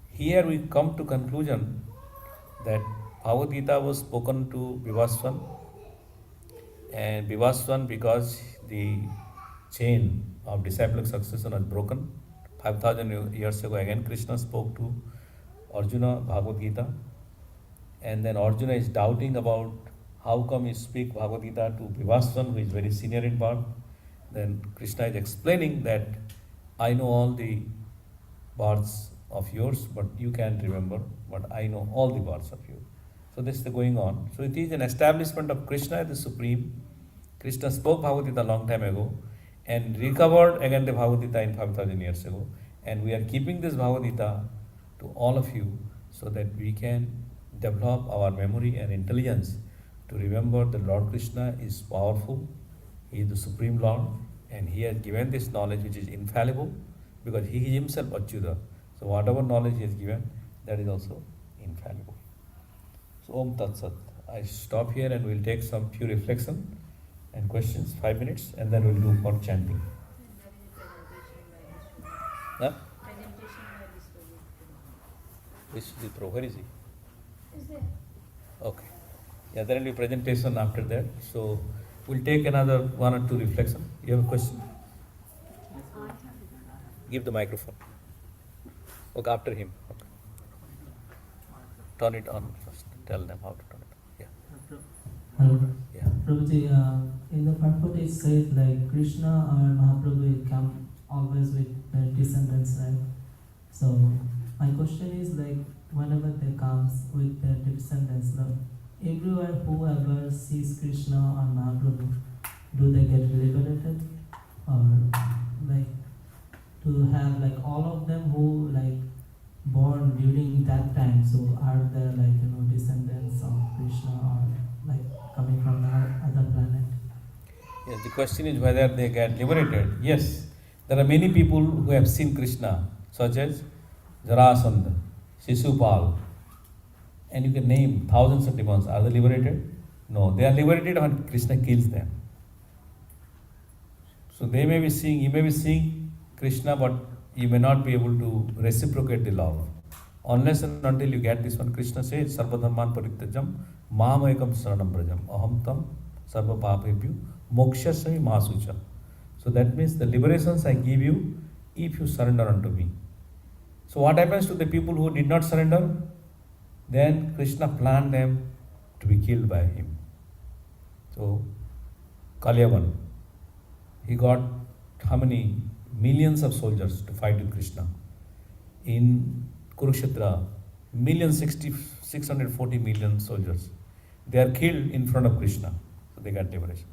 Speaker 1: here we come to conclusion that Bhagavad-gita was spoken to Vivasvan, and Vivasvan, because the chain of disciplic succession was broken. 5,000 years ago again Krishna spoke to Arjuna Bhagavad-gita, and then Arjuna is doubting about how come you speak Bhagavad-gita to Vivasvan, who is very senior in birth. Then Krishna is explaining that I know all the births of yours, but you can't remember, but I know all the births of you. So this is the going on. So it is an establishment of Krishna as the Supreme. Krishna spoke Bhagavad-gita a long time ago and recovered again the Bhagavad-gita in 5,000 years ago. And we are keeping this Bhagavad-gita to all of you so that we can develop our memory and intelligence to remember that Lord Krishna is powerful. He is the Supreme Lord, and He has given this knowledge which is infallible because He is Himself Achyuta. So whatever knowledge He has given, that is also infallible. So Om Tat Sat. I stop here and we'll take some few reflection and questions, 5 minutes, and then we'll do for chanting. Huh? Vishnu, where is he?
Speaker 2: Is there?
Speaker 1: Okay. Yeah, there will be presentation after that. So we'll take another 1 or 2 reflection. You have a question? Give the microphone. Okay, after him. Okay. Turn it on first. Tell them how to turn it on. Yeah.
Speaker 8: Hello.
Speaker 1: Yeah.
Speaker 8: Prabhuji, in the purport it says like Krishna or Mahaprabhu will come always with their descendants, right? So my question is like whenever they comes with their descendants, like, everywhere whoever sees Krishna or Mahaprabhu, do they get liberated? Or like to have like all of them who like born during that time, so are there like descendants of Krishna or like coming from the other planet?
Speaker 1: Yes, the question is whether they get liberated. Yes, there are many people who have seen Krishna, such as Jarasandha, Shishupal, and you can name thousands of demons. Are they liberated? No, they are liberated when Krishna kills them. So they may be seeing, you may be seeing Krishna, but you may not be able to reciprocate the love. Unless and until you get this one, Krishna says, Sarvadharman parityajam, mahamayakam saranam brajam, aham tam sarva papebhyo, mokshasya masucha. So that means the liberations I give you if you surrender unto me. So what happens to the people who did not surrender? Then Krishna planned them to be killed by him. So Kalyavan, he got how many millions of soldiers to fight with Krishna. In Kurukshetra, 640 million soldiers. They are killed in front of Krishna. So they got liberation.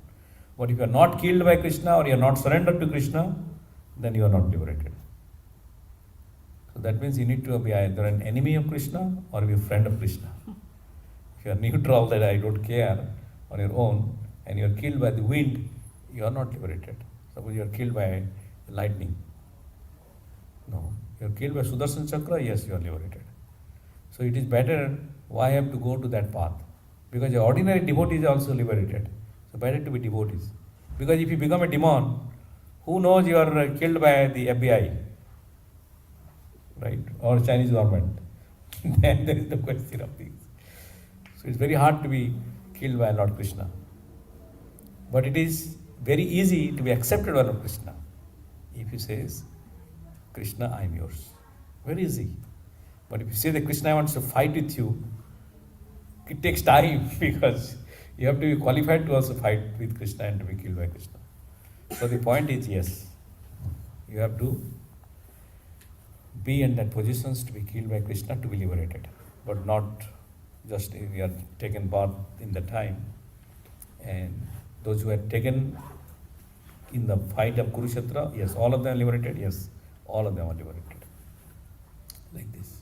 Speaker 1: But if you are not killed by Krishna or you are not surrendered to Krishna, then you are not liberated. So that means you need to be either an enemy of Krishna or be a friend of Krishna. If you are neutral, that I don't care, on your own, and you are killed by the wind, you are not liberated. Suppose you are killed by lightning. No. You are killed by Sudarshan Chakra, yes, you are liberated. So it is better, why have to go to that path? Because the ordinary devotee is also liberated. So better to be devotees. Because if you become a demon, who knows you are killed by the FBI, right? Or Chinese government. Then there is the question of things. So it's very hard to be killed by Lord Krishna. But it is very easy to be accepted by Lord Krishna. If he says, Krishna, I am yours. Very easy. But if you say that Krishna wants to fight with you, it takes time because you have to be qualified to also fight with Krishna and to be killed by Krishna. So the point is, yes, you have to be in that positions to be killed by Krishna to be liberated, but not just if you are taken part in the time. And those who are taken in the fight of Kurukshetra, yes, all of them are liberated, yes, all of them are liberated. Like this.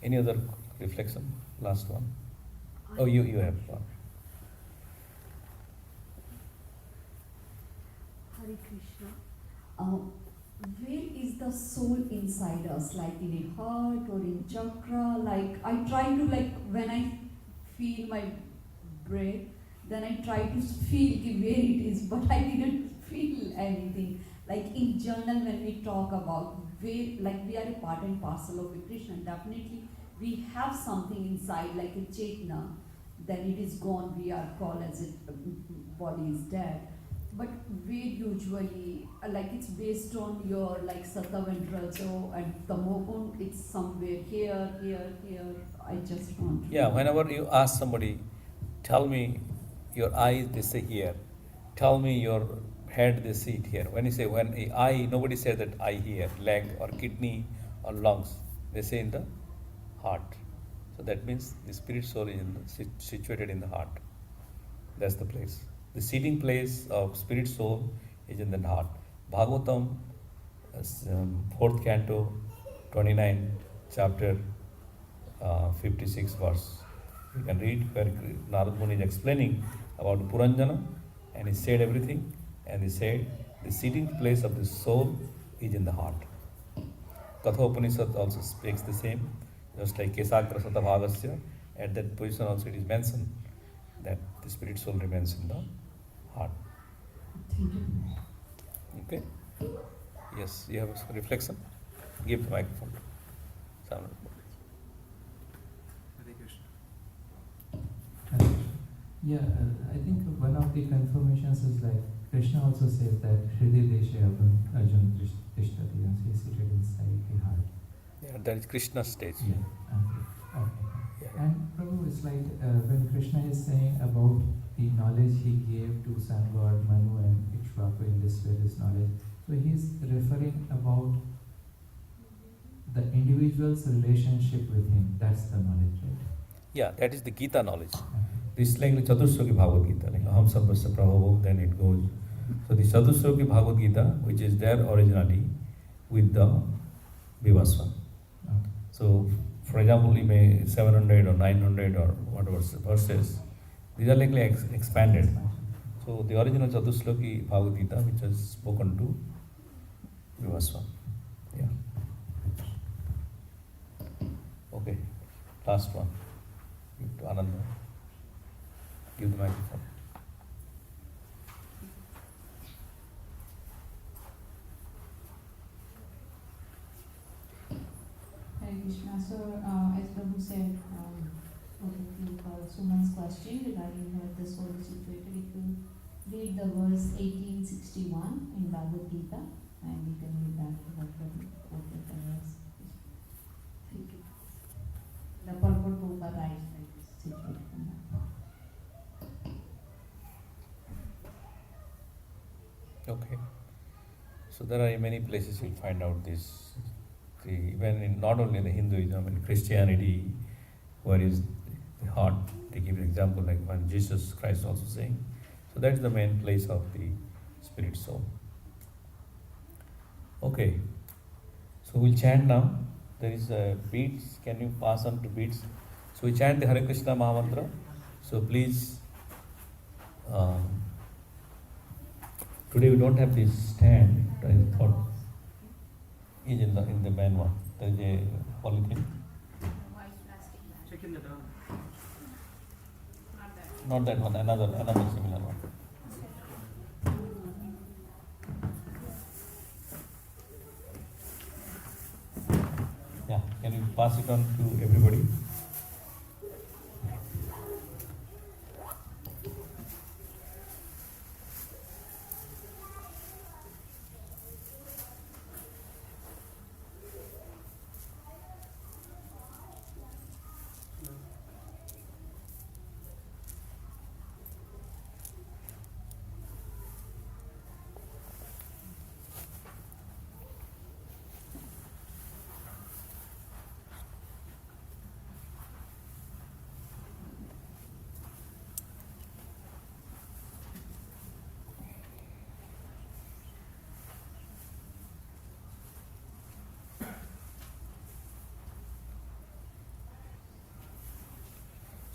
Speaker 1: Any other reflection? Last one. Oh, you have one.
Speaker 2: Hare Krishna.
Speaker 6: Where is the soul inside us? Like in a heart or in chakra? Like I try to when I feel my breath, then I try to feel where it is, but I didn't feel anything. Like in journal when we talk about where, like we are a part and parcel of a Krishna, definitely we have something inside like a chetna, then it is gone, we are called as a body is dead. But we usually, like it's based on your like Sattva and Rajo and Tamogun, it's somewhere here. I just want to.
Speaker 1: Yeah, whenever you ask somebody, tell me your eyes, they say here. Tell me your head, they see it here. When you say when eye, nobody says that eye here, leg or kidney or lungs. They say in the heart. So that means the spirit soul is situated in the heart. That's the place. The seating place of spirit soul is in the heart. Bhagavatam, 4th canto, 29, chapter 56 verse. You can read where Narad Muni is explaining about Puranjana, and he said everything, and he said the seating place of the soul is in the heart. Katha Upanishad also speaks the same, just like Kesagra Satabhagasya, at that position also it is mentioned that the spirit soul remains in the heart.
Speaker 6: Thank you.
Speaker 1: Okay? Yes, you have a reflection? Give the microphone to Samuel.
Speaker 9: Yeah, I think one of the confirmations is like Krishna also says that Hriday Deshe Arjuna Tishtati, he is seated inside the heart.
Speaker 1: Yeah, that is Krishna's stage.
Speaker 9: Yeah, okay.
Speaker 1: Yeah.
Speaker 9: And Prabhu, it's like when Krishna is saying about the knowledge he gave to sun god Manu and Ikṣvāku in this various knowledge, so he is referring about the individual's relationship with him. That's the knowledge, right?
Speaker 1: Yeah, that is the Gita knowledge. This is like the Chatusloki Bhagavad-gita, like Aham Sarvasya Prabhavo, then it goes. So the Chatusloki Bhagavad-gita, which is there originally with the Vivasvan.
Speaker 9: Okay.
Speaker 1: So, for example, you may 700 or 900 or whatever verses, these are like expanded. So, the original Chatusloki Bhagavad-gita, which is spoken to Vivasvan. Yeah. Okay, last one. Give to Ananda. Give the microphone.
Speaker 4: Hare Krishna. So, as Prabhu said, what do you call Suman's question regarding where the soul is situated, if you read the verse 1861 in Bhagavad Gita, and you can read that what the verse.
Speaker 6: Thank you.
Speaker 4: The purport of the right side is situated in that.
Speaker 1: Okay. So there are many places you'll find out this. Even in not only in the Hinduism, in Christianity, where is the heart, they give an example like when Jesus Christ also saying. So that's the main place of the spirit soul. Okay. So we'll chant now. There is beats. Can you pass on to beats? So we chant the Hare Krishna Mahamantra. So please. Today we don't have this stand. I thought is in the main one. There is a polythene.
Speaker 5: Check in the down.
Speaker 1: Not that one. Another similar one. Yeah. Can you pass it on to everybody?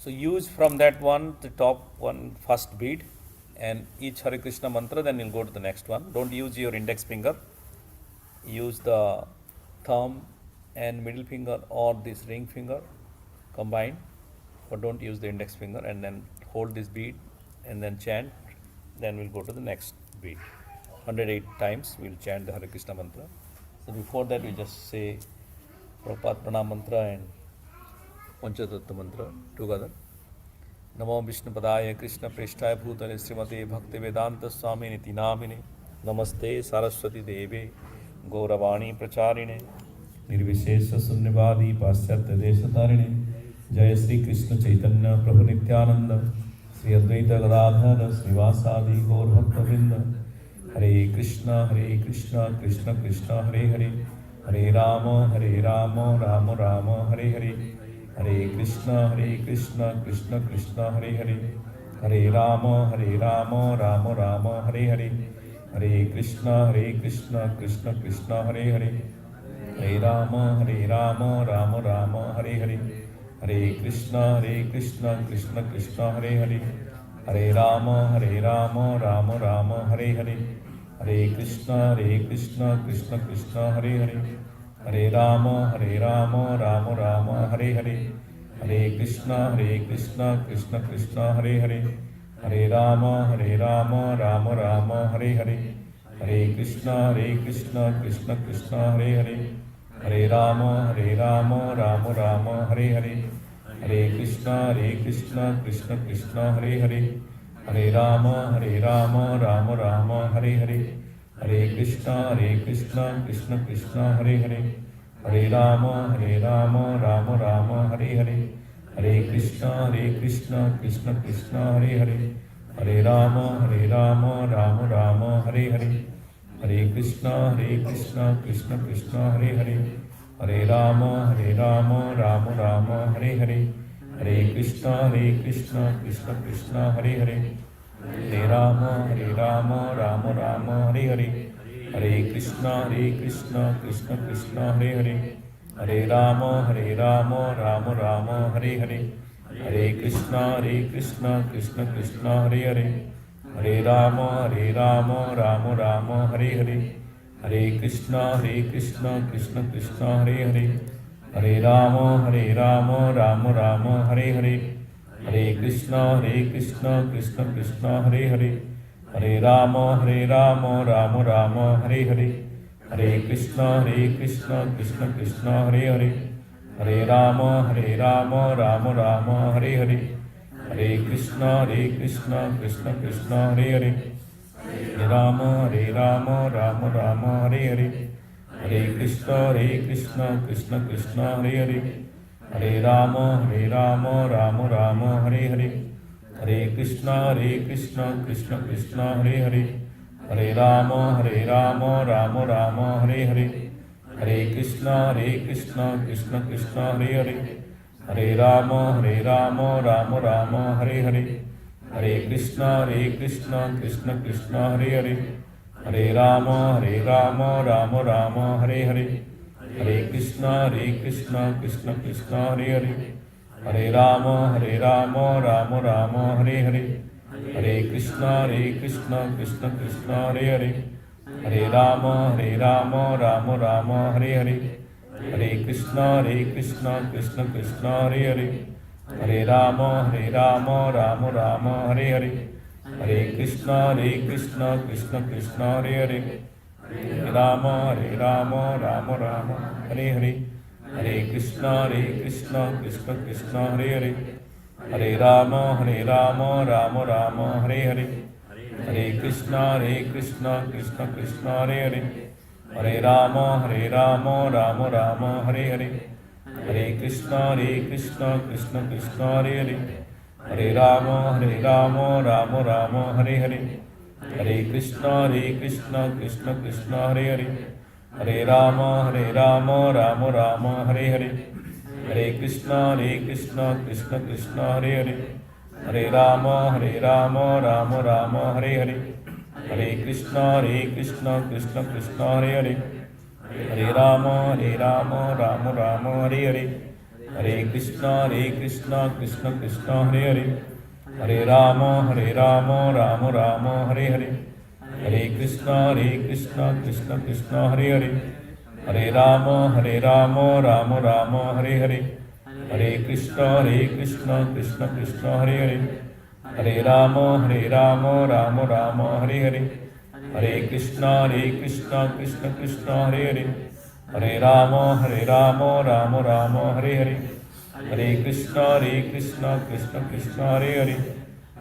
Speaker 1: So use from that one, the top one, first bead, and each Hare Krishna mantra, then you'll go to the next one. Don't use your index finger. Use the thumb and middle finger or this ring finger combined, but don't use the index finger, and then hold this bead and then chant. Then we'll go to the next bead. 108 times we'll chant the Hare Krishna mantra. So before that we just say Prabhupada Pranam mantra and Panchatattva mantra together. Namo Vishnu Padaya Krishna Preshthaya Bhutale Srimate Bhakti Vedanta Swami Niti Namine Namaste Saraswati Deve Gauravani Pracharine Nirvishesha Sunyavadi Paschatya Deshatarine Jaya Sri Krishna Chaitanya Prabhu Nityananda Sri Advaita Gadadhara Srivasadi Gaur Bhakta Vrinda Hare Krishna Krishna Krishna Hare Hare Hare Rama Rama Rama Hare Hare Hare Krishna Krishna Krishna Hare Hare Hare Rama Rama Rama Hare Hare Hare Krishna Krishna Krishna Hare Hare Hare Rama Rama Rama Hare Hare Hare Krishna Krishna Hare Hare Hare Rama Rama Rama Hare Hare Hare Krishna Krishna Hare Hare Hare Rama Rama Rama Hare Hare Krishna Krishna Krishna Hare Hare, Hare Rama Rama Rama Hare Hare, Hare Krishna Krishna Krishna Hare Hare, Hare Rama Rama Rama Hare Hare, Hare Krishna Krishna Krishna Hare Hare, Hare Rama Rama Rama Hare Hare, Hare Krishna Krishna Krishna Hare Hare, Hare Rama Rama Rama Hare Hare, Hare Krishna Krishna Krishna Hare Hare, Hare Rama Rama Rama Hare Hare, Hare Krishna Krishna Krishna Hare Hare, Hare Rama Rama Rama Hare Hare, Hare Krishna Krishna Krishna Hare Hare, Hare Rama Rama Rama Hare Hare, Hare Krishna Krishna Krishna Hare Hare, Hare Rama Rama Rama Hare Hare, Hare Krishna Krishna Krishna Hare Hare, Hare Rama Rama Rama Hare Hare, Hare Krishna Krishna Krishna Hare Hare, Hare Rama Rama Rama Hare Hare, Hare Krishna Krishna Krishna Hare Hare, Hare Rama Rama Rama Hare Hare, Hare Krishna Krishna Krishna Hare Hare, Hare Rama Rama Rama Hare Hare, Hare Krishna Krishna Krishna Hare Hare, Hare Rama Rama Rama Hare Hare, Hare Krishna Krishna Krishna Hare Hare, Hare Rama Rama Rama Hare Hare, Hare Krishna Krishna Krishna Hare Hare, Hare Rama Rama Rama Hare Hare, Hare Krishna Krishna Krishna Hare Hare, Hare Rama Rama Rama Hare Hare, Hare Krishna Krishna Krishna Hare Hare, Hare Rama Rama Rama Hare Hare, Hare Krishna Krishna Krishna Hare Hare, Hare Rama Rama Rama Hare Hare, Hare Krishna Krishna Krishna Hare Hare, Hare Rama Rama Rama Hare Hare, Hare Krishna Krishna Krishna Hare Hare, Hare Rama Rama Rama Hare Hare, Hare Krishna Krishna Krishna Hare Hare, Hare Rama Rama Rama Hare Hare, Hare Krishna Krishna Krishna Hare Hare, Hare Rama Rama Rama Hare Hare, Hare Krishna Krishna Krishna Hare Hare, Hare Rama Rama Rama Hare Hare, Hare Krishna Krishna Krishna Hare Hare, Hare Rama Rama Rama Hare Hare, Hare Krishna Krishna Krishna Hare Hare, Hare Rama Rama Rama Hare Hare, Hare Krishna Krishna Krishna Hare Hare, Hare Rama Rama Rama Hare Hare, Hare Krishna Krishna Krishna Hare Hare, Hare Rama Rama Rama Hare Hare, Hare Krishna Krishna Krishna Hare Hare, Hare Rama Rama Rama Hare Hare, Hare Krishna Krishna Krishna Hare Hare, Hare Rama Rama Rama Hare Hare, Hare Krishna Krishna Krishna Hare Hare, Hare Rama Rama Rama Hare Hare, Hare Krishna Krishna Krishna Hare Hare,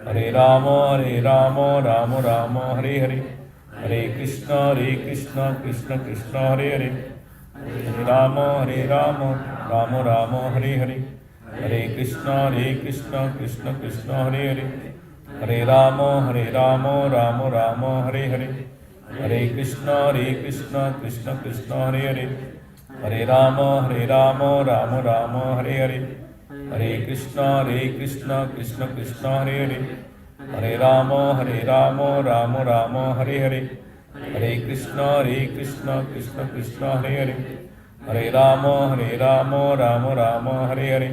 Speaker 1: Hare Rama Rama Rama Hare Hare, Hare Krishna Krishna Krishna Hare Hare, Hare Rama Rama Rama Hare Hare, Hare Krishna Krishna Krishna Hare Hare, Hare Rama Rama Rama Hare Hare, Hare Krishna Krishna Krishna Hare Hare, Hare Rama Rama Rama Hare Hare, Hare Krishna Krishna Krishna Hare Hare, Hare Rama Rama Rama Hare Hare, Hare Krishna Krishna Krishna Hare Hare, Hare Rama Rama Rama Hare Hare, Hare Krishna Krishna Krishna Hare Hare, Hare Rama Rama Rama Hare Hare,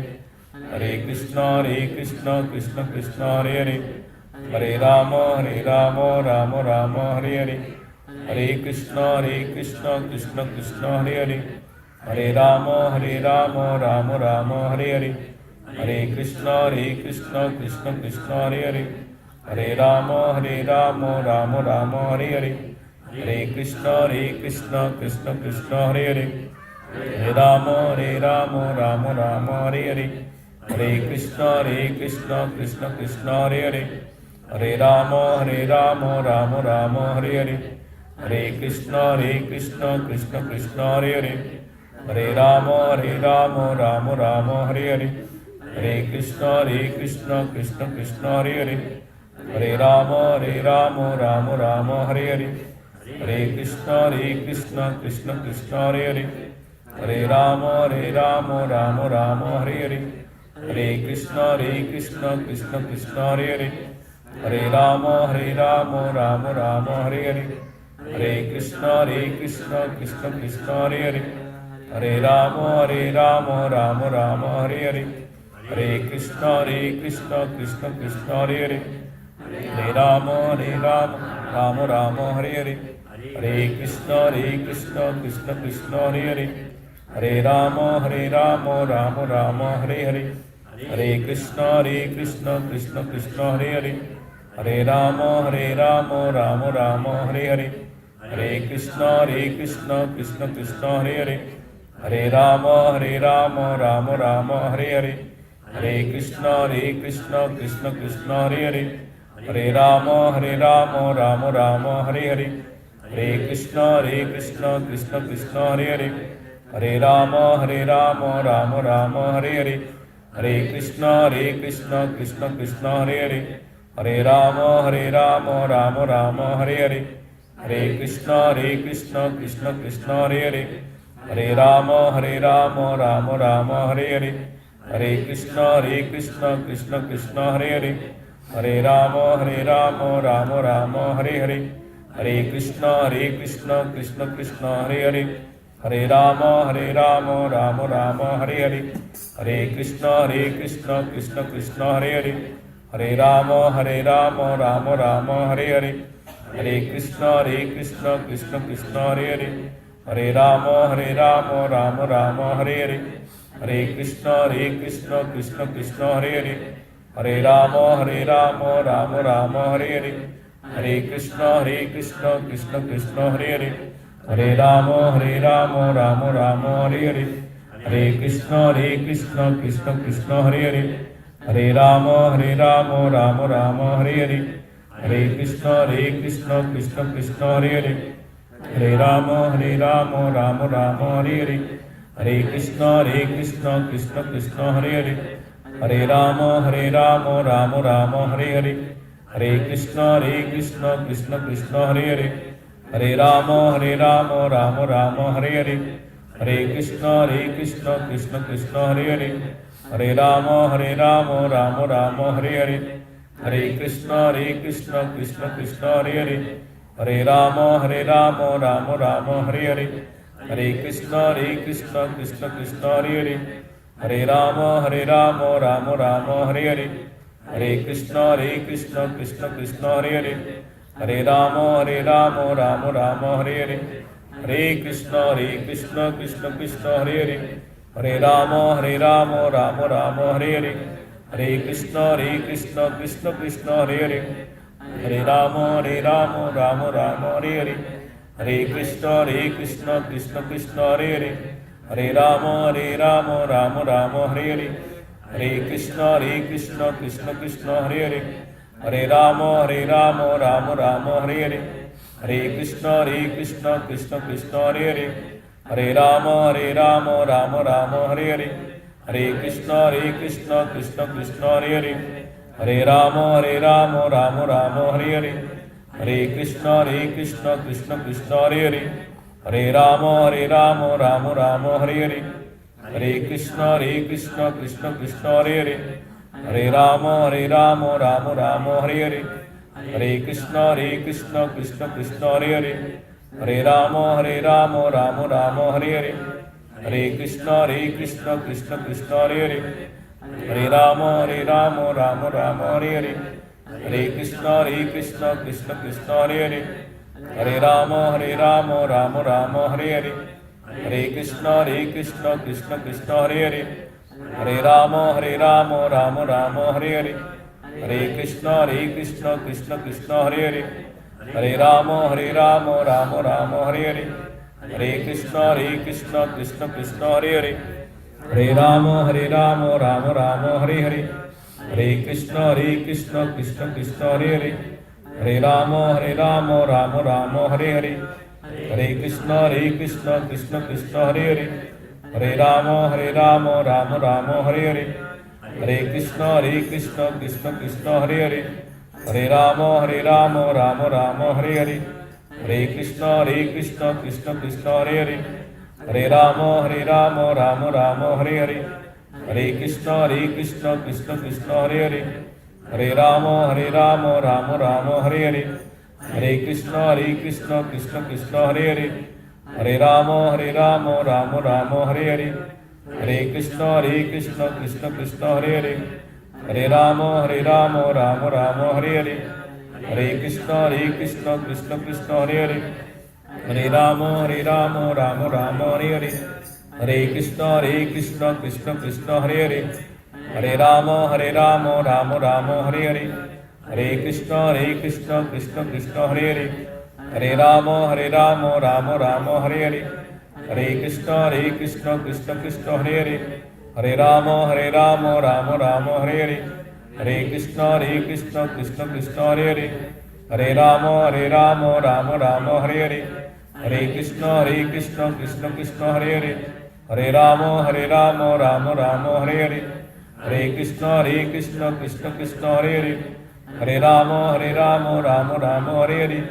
Speaker 1: Hare Krishna Krishna Krishna Hare Hare, Hare Rama Rama Rama Hare Hare, Hare Krishna Krishna Krishna Hare Hare, Hare Rama Rama Rama Hare Hare, Hare Krishna Krishna Krishna Hare Hare, Hare Rama Rama Rama Hare Hare, Hare Krishna Krishna Krishna Hare Hare, Hare Rama Rama Rama Hare Hare, Hare Krishna Krishna Krishna Hare Hare, Hare Rama Rama Rama Hare Hare, Hare Krishna Krishna Krishna Hare Hare, Hare Rama Rama Rama Hare Hare, Hare Krishna Krishna Krishna Hare Hare, Hare Rama Rama Rama Hare Hare, Hare Krishna Krishna Krishna Hare Hare, Hare Rama Rama Rama Hare Hare, Hare Krishna Krishna Krishna Hare Hare, Hare Rama Rama Rama Hare Hare, Hare Krishna Krishna Krishna Hare Hare, Hare Rama Rama Rama Hare Hare, Hare Krishna Krishna Krishna Hare Hare, Hare Rama Rama Hare Hare, Hare Krishna Krishna Krishna Hare Hare, Hare Rama Rama Hare Hare, Hare Krishna Krishna Krishna Hare Hare, Hare Rama Rama Hare Hare, Hare Krishna Krishna Krishna Hare Hare, Hare Rama Rama Hare Hare, Hare Krishna Krishna Krishna Hare Hare, Hare Rama Rama Hare Hare, Hare Krishna Krishna Krishna Hare Hare, Hare Rama Rama Hare Hare, Hare Krishna Krishna Krishna Hare Hare, Hare Rama Rama Hare Hare, Hare Krishna Krishna Krishna Hare Hare, Hare Rama Rama Hare Hare, Hare Krishna Krishna Krishna Hare Hare, Hare Rama Rama Hare Hare, Hare Krishna Krishna Krishna Hare Hare, Hare Rama Rama Hare Hare, Hare Krishna Krishna Krishna Hare Hare, Hare Rama Rama Hare Hare, Hare Krishna Krishna Krishna Hare Hare, Hare Rama Rama Hare Hare, Hare Krishna Krishna Krishna Hare Hare, Hare Rama Rama Hare Hare, Hare Krishna Krishna Krishna Hare Hare, Hare Rama Rama Hare Hare, Hare Krishna Krishna Krishna Hare Hare, Hare Rama Rama Hare Hare, Hare Krishna Krishna Krishna Hare Hare, Hare Rama Rama Hare Hare, Hare Krishna Krishna Krishna Hare Hare, Hare Rama Rama Hare Hare, Hare Krishna Krishna Krishna Hare Hare, Hare Rama Rama Hare Hare, Hare Krishna Krishna Krishna Hare Hare, Hare Rama Rama Hare Hare, Hare Krishna Krishna Krishna Hare Hare, Hare Rama Rama Hare Hare, Hare Krishna Krishna Krishna Hare Hare, Hare Rama Rama Hare Hare, Hare Krishna Krishna Krishna Hare Hare, Hare Rama Rama Hare Hare, Hare Krishna Krishna Krishna Hare Hare, Hare Rama Rama Hare Hare, Hare Krishna Krishna Krishna Hare Hare, Hare Rama Rama Hare Hare, Hare Krishna Krishna Krishna Hare Hare, Hare Rama Rama Hare Hare, Hare Krishna Krishna Krishna Hare Hare, Hare Rama Rama Hare Hare, Hare Krishna Krishna Krishna Hare Hare, Hare Rama Rama Hare Hare, Hare Krishna Krishna Krishna Hare Hare, Hare Rama Rama Hare Hare, Hare Krishna Krishna Krishna Hare Hare, Hare Rama Rama Hare Hare, Hare Krishna Krishna Krishna Hare Hare, Hare Rama Rama Hare Hare, Hare Krishna Krishna Krishna Hare Hare, Hare Rama Rama Hare Hare, Hare Krishna Krishna Krishna Hare Hare, Hare Rama Rama Hare Hare, Hare Krishna Krishna Krishna Hare Hare, Hare Rama Rama Hare Hare, Hare Krishna Krishna Krishna Hare Hare, Hare Rama, Rama Rama, Hare Hare. Hare Krishna, Krishna Krishna, Hare Hare. Hare Rama, Rama Rama, Hare Hare. Hare Krishna, Krishna Krishna, Hare Hare. Hare Rama, Rama Rama, Hare Hare. Hare Krishna, Krishna Krishna, Hare Hare. Hare Rama, Rama Rama, Hare Hare. Hare Krishna, Krishna Krishna, Hare Hare. Hare Rama, Rama Rama, Hare Hare. Hare Krishna, Krishna Hare Hare. Hare Rama, Rama Rama, Hare Hare. Hare Krishna, Krishna Hare Hare. Hare Rama, Rama Rama, Hare Hare. Hare Krishna, Krishna Hare Hare. Hare Rama, Rama Rama, Hare Hare. Hare Krishna, Krishna Hare Hare. Hare Rama, Rama Rama, Hare Hare. Hare Krishna, Krishna Hare Hare. Hare Rama, Rama Rama, Hare Hare. Hare Krishna, Krishna Hare Hare. Hare Rama, Rama Rama, Hare Hare. Hare Krishna, Krishna Hare Hare. Hare Rama, Rama Rama, Hare Hare. Hare Krishna, Krishna Hare Hare. Hare Rama, Rama Rama, Hare Hare. Hare Krishna, Krishna Hare Hare. Hare Rama, Rama Rama, Hare Hare. Hare Krishna, Krishna Hare Hare. Hare Rama, Rama Rama, Hare Hare. Hare Krishna, Krishna Hare Hare. Hare Rama, Rama Rama, Hare Hare.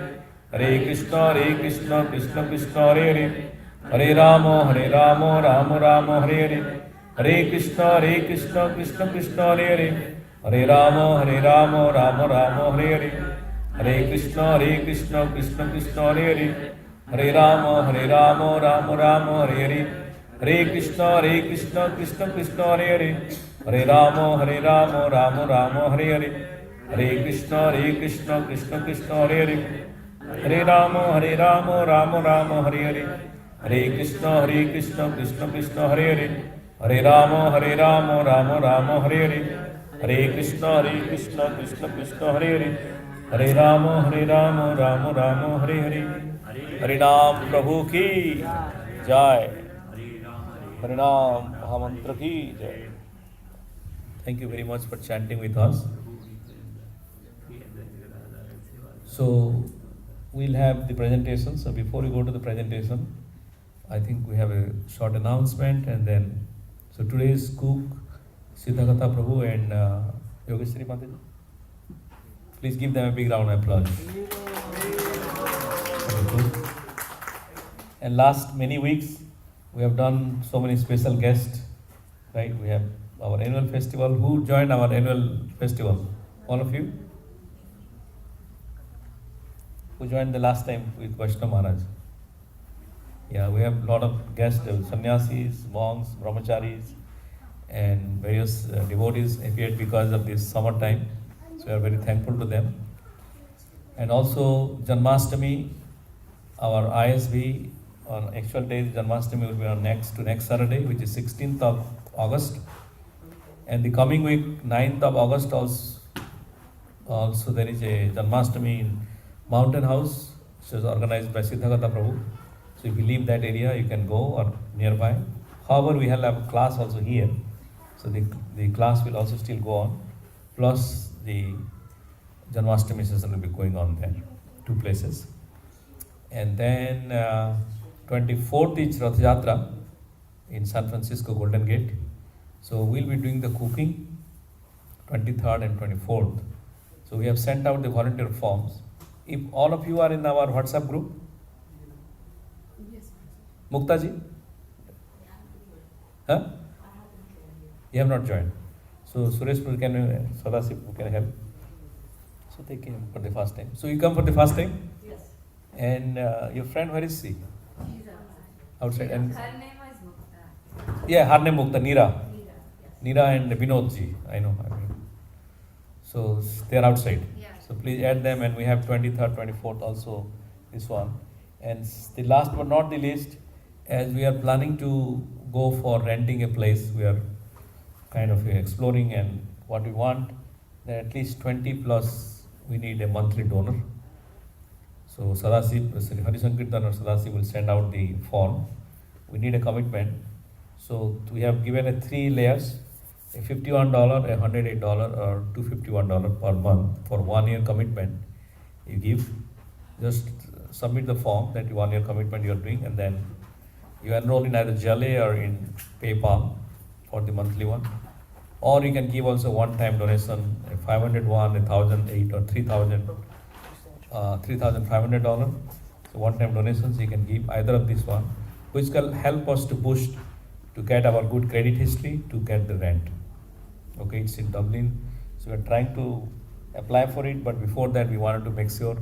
Speaker 1: Hare Krishna, Krishna Hare Hare. Hare Rama, Rama Rama, Hare Hare. Hare Krishna, Krishna Hare Hare. Hare Rama, Rama Rama, Hare Hare. Hare Krishna, Krishna Hare Hare. Hare Rama, Rama Rama, Hare Hare. Hare Krishna, Krishna Hare Hare. Hare Rama, Rama Rama, Hare Hare. Hare Krishna, Krishna Hare Hare. Hare Rama, Rama Rama, Hare Hare. Hare Krishna, Krishna Hare Hare. Hare Rama, Rama Rama, Hare Hare. Hare Krishna, Krishna Hare Hare. Hare Rama, Rama Rama, Hare Hare. Hare Krishna, Krishna Hare Hare. Hare Rama, Rama Rama, Hare Hare. Harinam Prabhu ki Jai. Harinam Mahamantra ki Jai. Thank you very much for chanting with us. So we'll have the presentation. So before we go to the presentation, I think we have a short announcement, and then so today's cook Siddhagata Prabhu and Yogeshwari Mataji. Please give them a big round of applause. And last many weeks we have done so many special guests, right? We have our annual festival. Who joined our annual festival? All of you? Who joined the last time with Vaishnava Maharaj? Yeah, we have a lot of guests, sannyasis, monks, brahmacharis, and various devotees appeared because of this summertime. So we are very thankful to them. And also Janmashtami, our ISB, on actual day Janmashtami will be on next Saturday, which is 16th of August. And the coming week, 9th of August, also there is a Janmashtami in Mountain House, which is organized by Siddhagata Prabhu. So if you leave that area, you can go or nearby. However, we have a class also here. So the class will also still go on. Plus the Janmashtami session will be going on there, 2 places. And then 24th is Rath Yatra in San Francisco Golden Gate. So we'll be doing the cooking 23rd and 24th. So we have sent out the volunteer forms. If all of you are in our WhatsApp group, Mukta ji? Huh? You have not joined. So Suresh can, Sadasip can help. So they came for the first time. So you come for the first time?
Speaker 5: Yes.
Speaker 1: And your friend, where is she?
Speaker 5: She's
Speaker 1: Outside. And
Speaker 5: her name is Mukta.
Speaker 1: yeah, her name Mukta, Neera.
Speaker 5: Yes.
Speaker 1: Neera and Vinod ji. I know. So they are outside.
Speaker 5: Yeah.
Speaker 1: So please add them, and we have 23rd, 24th also this one. And the last but not the least, as we are planning to go for renting a place, we are kind of exploring and what we want, then at least 20 plus we need a monthly donor. So Sadasiv, Hari Sankirtan or Sadasiv will send out the form. We need a commitment. So we have given a 3 layers, a $51, a $108 or $251 per month for 1 year commitment. You give, just submit the form that 1 year commitment you are doing, and then you enroll in either Jale or in PayPal for the monthly one. Or you can give also one-time donation, a 501, a 1,008 or 3,000, $3,500. So one-time donations you can give either of this one, which can help us to push to get our good credit history to get the rent. Okay, it's in Dublin, so we're trying to apply for it, but before that we wanted to make sure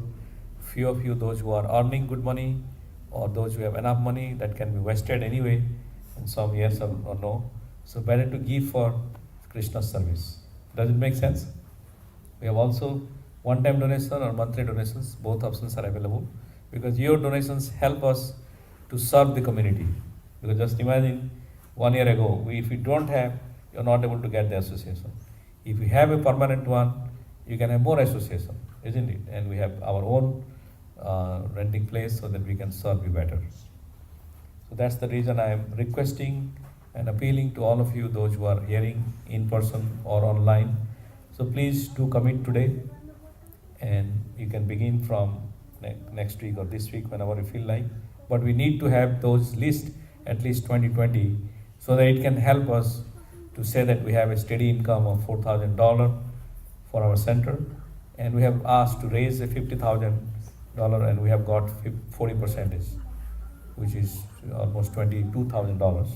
Speaker 1: few of you, those who are earning good money or those who have enough money that can be vested anyway in some years or no, so better to give for Krishna's service. Does it make sense? We have also one-time donation or monthly donations, both options are available, because your donations help us to serve the community. Because just imagine 1 year ago, if you don't have, you're not able to get the association. If you have a permanent one, you can have more association, isn't it? And we have our own renting place so that we can serve you better. So that's the reason I am requesting and appealing to all of you, those who are hearing in person or online. So please do commit today, and you can begin from next week or this week, whenever you feel like. But we need to have those list at least 2020, so that it can help us to say that we have a steady income of $4,000 for our center, and we have asked to raise a $50,000, and we have got 40%, which is almost $22,000.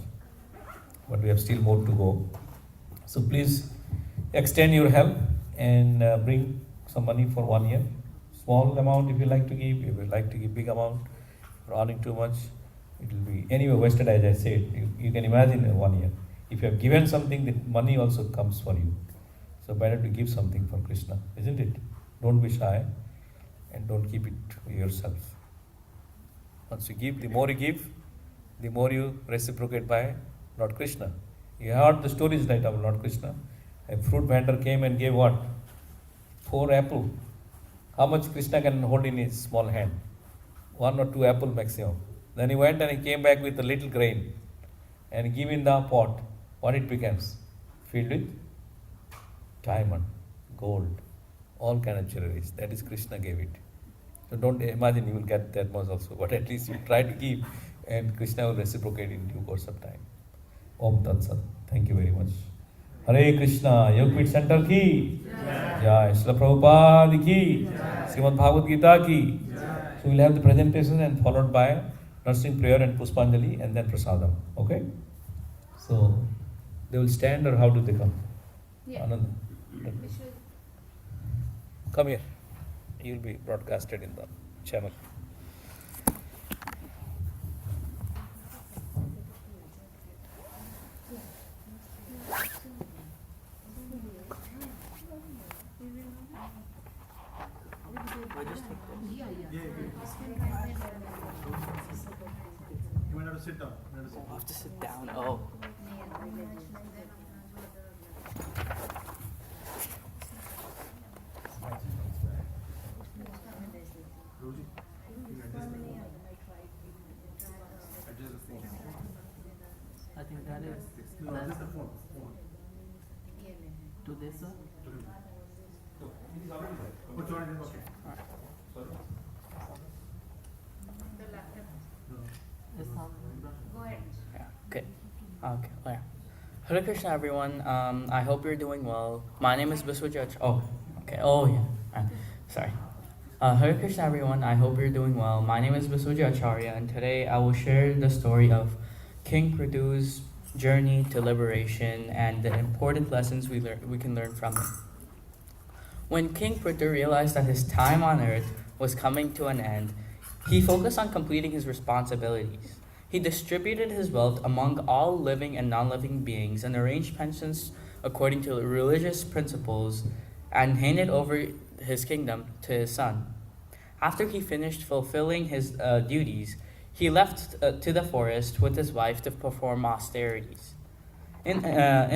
Speaker 1: But we have still more to go. So please extend your help and bring some money for 1 year. Small amount if you like to give. If you like to give big amount, if you're earning too much, it will be anyway wasted, as I said. You can imagine 1 year. If you have given something, the money also comes for you. So better to give something for Krishna, isn't it? Don't be shy and don't keep it to yourself. Once you give, the more you reciprocate by Lord Krishna. You heard the stories, right, of Lord Krishna. A fruit vendor came and gave what? 4 apples. How much Krishna can hold in his small hand? 1 or 2 apples maximum. Then he went and he came back with a little grain and give in the pot. What it becomes? Filled with diamond, gold, all kind of jewelries. That is Krishna gave it. So don't imagine you will get that much also, but at least you try to give, and Krishna will reciprocate in due course of time. Om Tat Sat. Thank you very much. Hare Krishna, Yogbit Center ki Jai, Srila Prabhupada ki Srimad Bhagavad-gita ki. So we'll have the presentation and followed by nursing prayer and Puspanjali and then Prasadam. Okay? So they will stand, or how do they come?
Speaker 5: Yeah.
Speaker 1: Anand,
Speaker 5: We should.
Speaker 1: come here. You'll be broadcasted in the channel.
Speaker 10: You might have to sit down.
Speaker 11: I have to sit down. Oh. I think that is.
Speaker 10: No,
Speaker 11: that's
Speaker 10: just the phone.
Speaker 11: to this one.
Speaker 10: What's your name? Okay.
Speaker 5: The laptop.
Speaker 11: This one.
Speaker 5: Go ahead.
Speaker 11: Yeah. Okay. Okay. Oh, yeah. Hare Krishna, everyone. I hope you're doing well. My name is Biswajach. Oh, okay. Oh, yeah. Sorry. Hare Krishna, everyone. I hope you're doing well. My name is Biswaja Acharya, and today I will share the story of King Prithu's journey to liberation and the important lessons we can learn from it. When King Prithu realized that his time on earth was coming to an end, he focused on completing his responsibilities. He distributed his wealth among all living and non-living beings and arranged pensions according to religious principles and handed over his kingdom to his son. After he finished fulfilling his duties, he left to the forest with his wife to perform austerities. In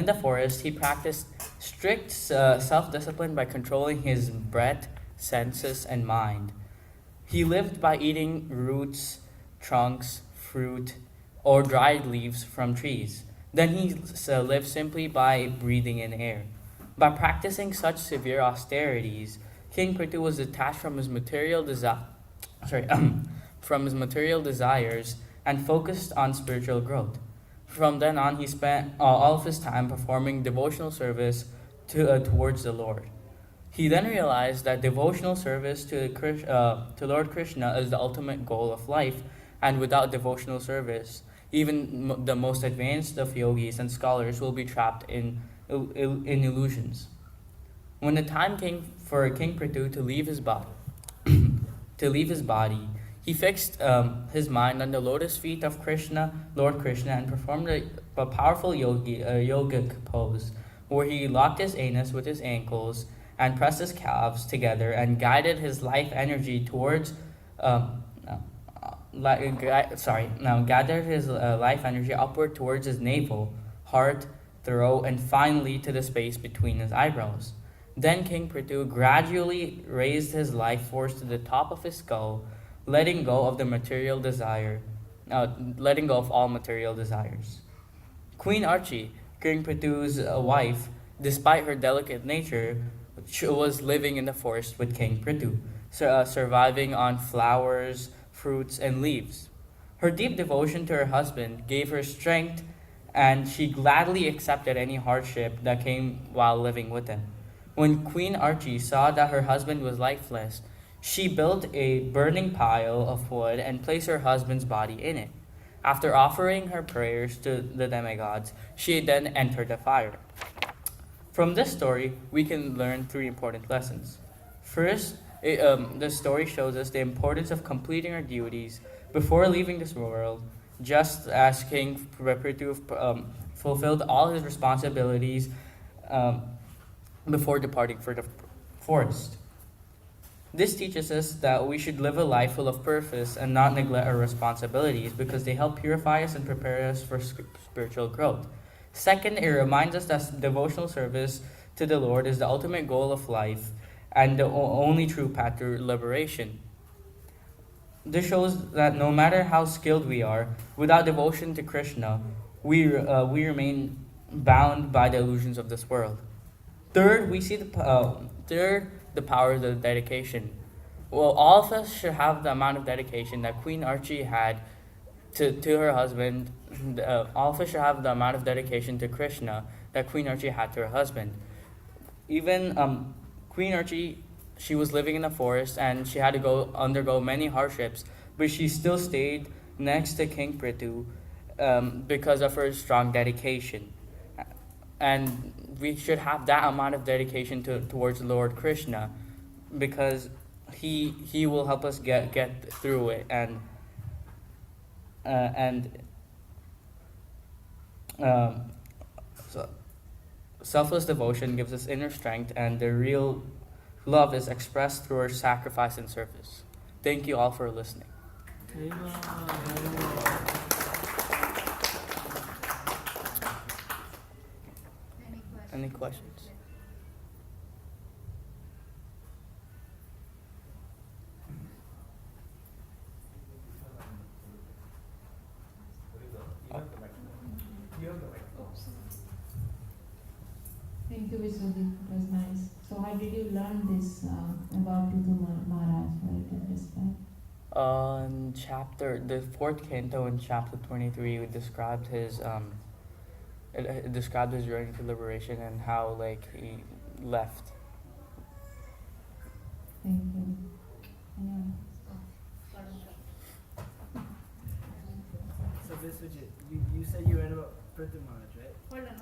Speaker 11: the forest, he practiced strict self-discipline by controlling his breath, senses, and mind. He lived by eating roots, trunks, fruit, or dried leaves from trees. Then he lived simply by breathing in air. By practicing such severe austerities, King Prithu was detached from his material from his material desires and focused on spiritual growth. From then on, he spent all of his time performing devotional service towards the Lord. He then realized that devotional service to Lord Krishna is the ultimate goal of life, and without devotional service, even the most advanced of yogis and scholars will be trapped in illusions. When the time came for King Prithu to leave his body, he fixed his mind on the lotus feet of Lord Krishna, and performed a powerful yogic pose, where he locked his anus with his ankles and pressed his calves together and guided his life energy towards gathered his life energy upward towards his navel, heart, throat, and finally to the space between his eyebrows. Then King Prithu gradually raised his life force to the top of his skull, letting go of all material desires. Queen Archi, King Prithu's wife, despite her delicate nature, was living in the forest with King Prithu, surviving on flowers, fruits, and leaves. Her deep devotion to her husband gave her strength, and she gladly accepted any hardship that came while living with him. When Queen Archi saw that her husband was lifeless, she built a burning pile of wood and placed her husband's body in it. After offering her prayers to the demigods, she then entered the fire. From this story, we can learn 3 important lessons. First, the story shows us the importance of completing our duties before leaving this world, just as King Prithu fulfilled all his responsibilities before departing for the forest. This teaches us that we should live a life full of purpose and not neglect our responsibilities, because they help purify us and prepare us for spiritual growth. Second, it reminds us that devotional service to the Lord is the ultimate goal of life and the only true path to liberation. This shows that no matter how skilled we are, without devotion to Krishna, we remain bound by the illusions of this world. Third, we see the power of the dedication. Well, all of us should have the amount of dedication that Queen Archi had to her husband. All of us should have the amount of dedication to Krishna that Queen Archi had to her husband. Even Queen Archi, she was living in the forest and she had to undergo many hardships, but she still stayed next to King Prithu because of her strong dedication. And we should have that amount of dedication towards Lord Krishna, because he will help us get through it, and so selfless devotion gives us inner strength, and the real love is expressed through our sacrifice and service. Thank you all for listening. Any questions?
Speaker 4: Thank you, Vishwajit. It was nice. So, how did you learn this about Prithu Maharaj? Where did you describe?
Speaker 11: In the 4th canto in chapter 23, we described his it described his journey to liberation and how he left.
Speaker 4: Thank you. Yeah.
Speaker 12: So Vishwajit, you said you read about Prithu Maharaj, right?
Speaker 5: Hold on.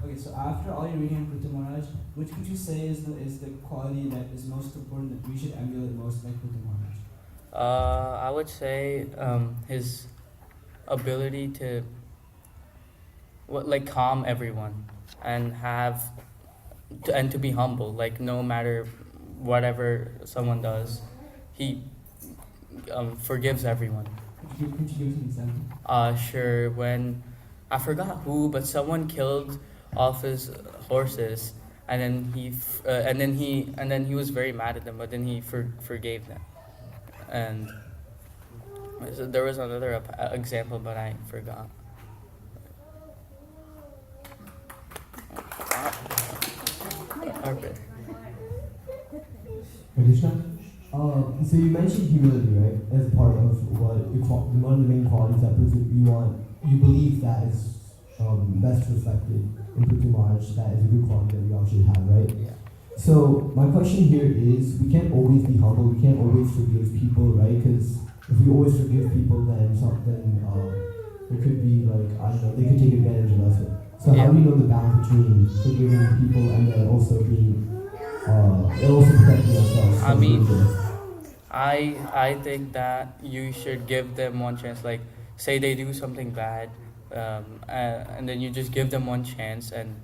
Speaker 8: Okay, so after all your reading on Prithu Maharaj, which could you say is the quality that is most important that we should emulate most like Prithu Maharaj?
Speaker 11: I would say his ability to calm everyone and to be humble. No matter whatever someone does, he forgives everyone.
Speaker 8: Could Could you give us an example?
Speaker 11: Sure. When I forgot who, but someone killed all of his horses, and then he was very mad at them, but then he forgave them. And so there was another example, but I forgot.
Speaker 13: Krishna, so you mentioned humility, right, as part of one of the main qualities that you believe that is best reflected in Prithu Maharaj, that is a good quality that we all should have, right?
Speaker 11: Yeah.
Speaker 13: So my question here is, we can't always be humble, we can't always forgive people, right? Because if we always forgive people, then it could be like, I don't know, they could take advantage of us. So how do we know the balance between forgiving people and then also being, also protecting ourselves?
Speaker 11: I mean, I think that you should give them one chance. Like, say they do something bad, and then you just give them one chance, and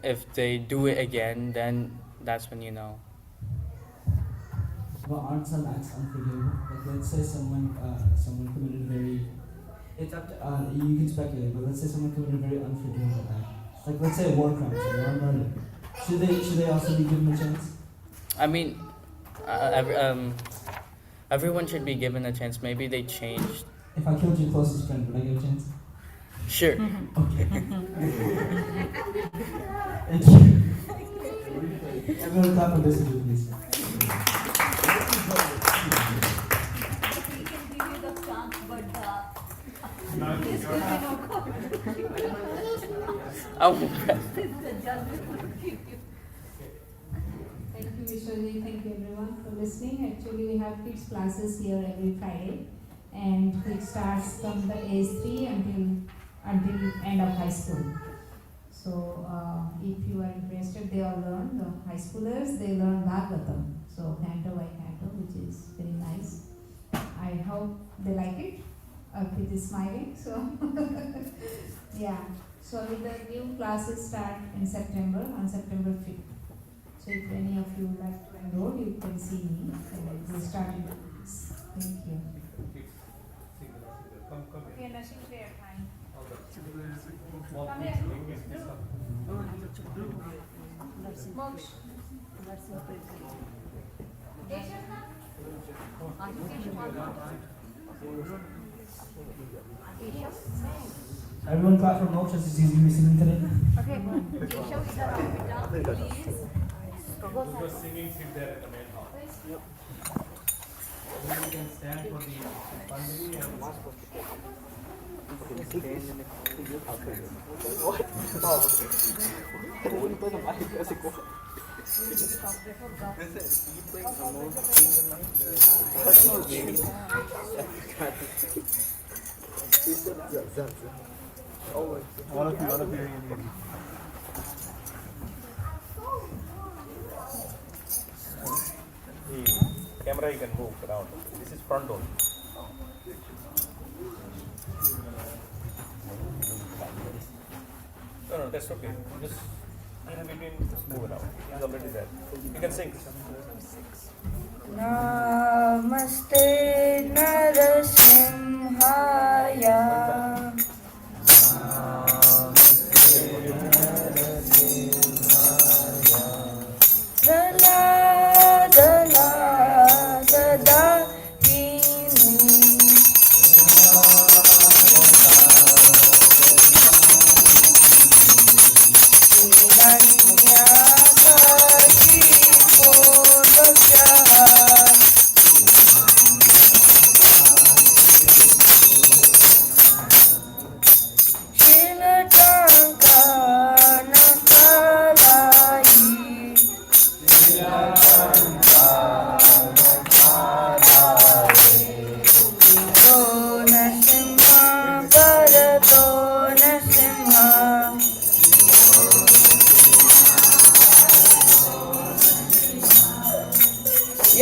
Speaker 11: if they do it again, then that's when you know.
Speaker 8: Well, aren't some acts unforgivable? Like, let's say someone committed very. It's up to you can speculate, but let's say someone committed a very unforgivable act. Like, let's say a war crime, so they're murder. Should they also be given a chance?
Speaker 11: I mean, everyone should be given a chance. Maybe they changed.
Speaker 8: If I killed your closest friend, would I get a chance?
Speaker 11: Sure.
Speaker 8: Okay. Thank you. Everyone clap for this, please.
Speaker 4: Thank you, Vishwaji. Thank you, everyone, for listening. Actually, we have kids classes here every Friday, and it starts from the age 3 until end of high school. So, if you are interested, they all learn. The high schoolers, they learn Bhagavatam. So, canto by canto, which is very nice. I hope they like it. Arpit is smiling. So, yeah. So, with the new classes start in September, on September 5th. So, if any of you like to enroll, you can see me. We'll start in this. Thank you.
Speaker 5: Okay, nursing prayer time. Moksha.
Speaker 8: Everyone clap for Moksha since he's listening today.
Speaker 5: Okay, Keshav, idhar aao beta, please.
Speaker 10: Because singing sit there in the main hall. You can stand for the Pandari and all of you. The camera you can move around. This is front only. No, that's okay. Just in between, just move around. It's already there. You can sing.
Speaker 14: Namaste Narasimhaya. Dala dala dada hini. Hidanya kati kodasya.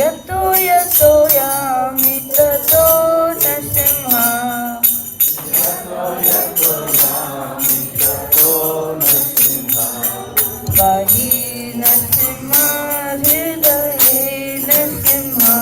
Speaker 14: Yato yato yami tato nasimha. Yato yami tato nasimha. Vahi nasimha hridaye nasimha.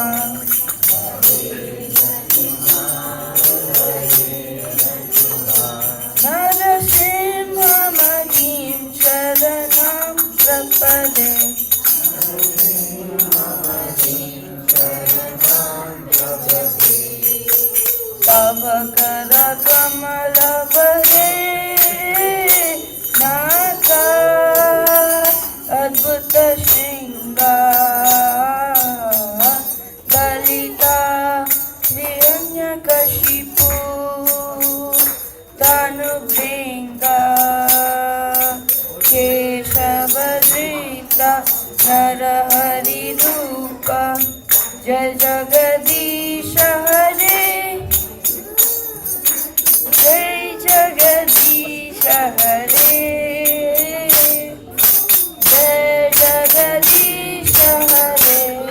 Speaker 14: Narhari रूप जय जगदीश हरे जय जगदीश हरे जय जगदीश हरे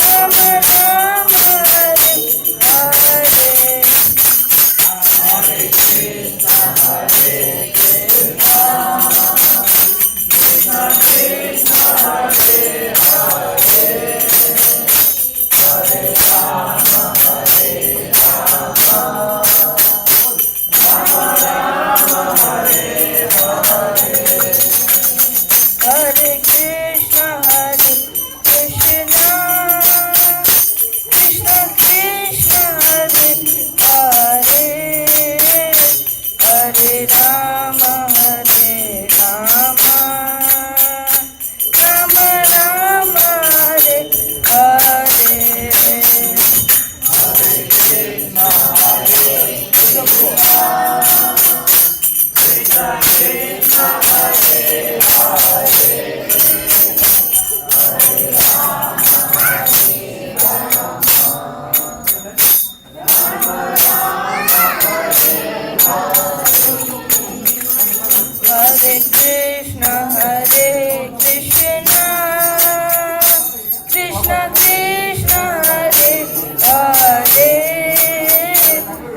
Speaker 14: Rama Krishna, Hare Krishna, Krishna Krishna, Hare Hare,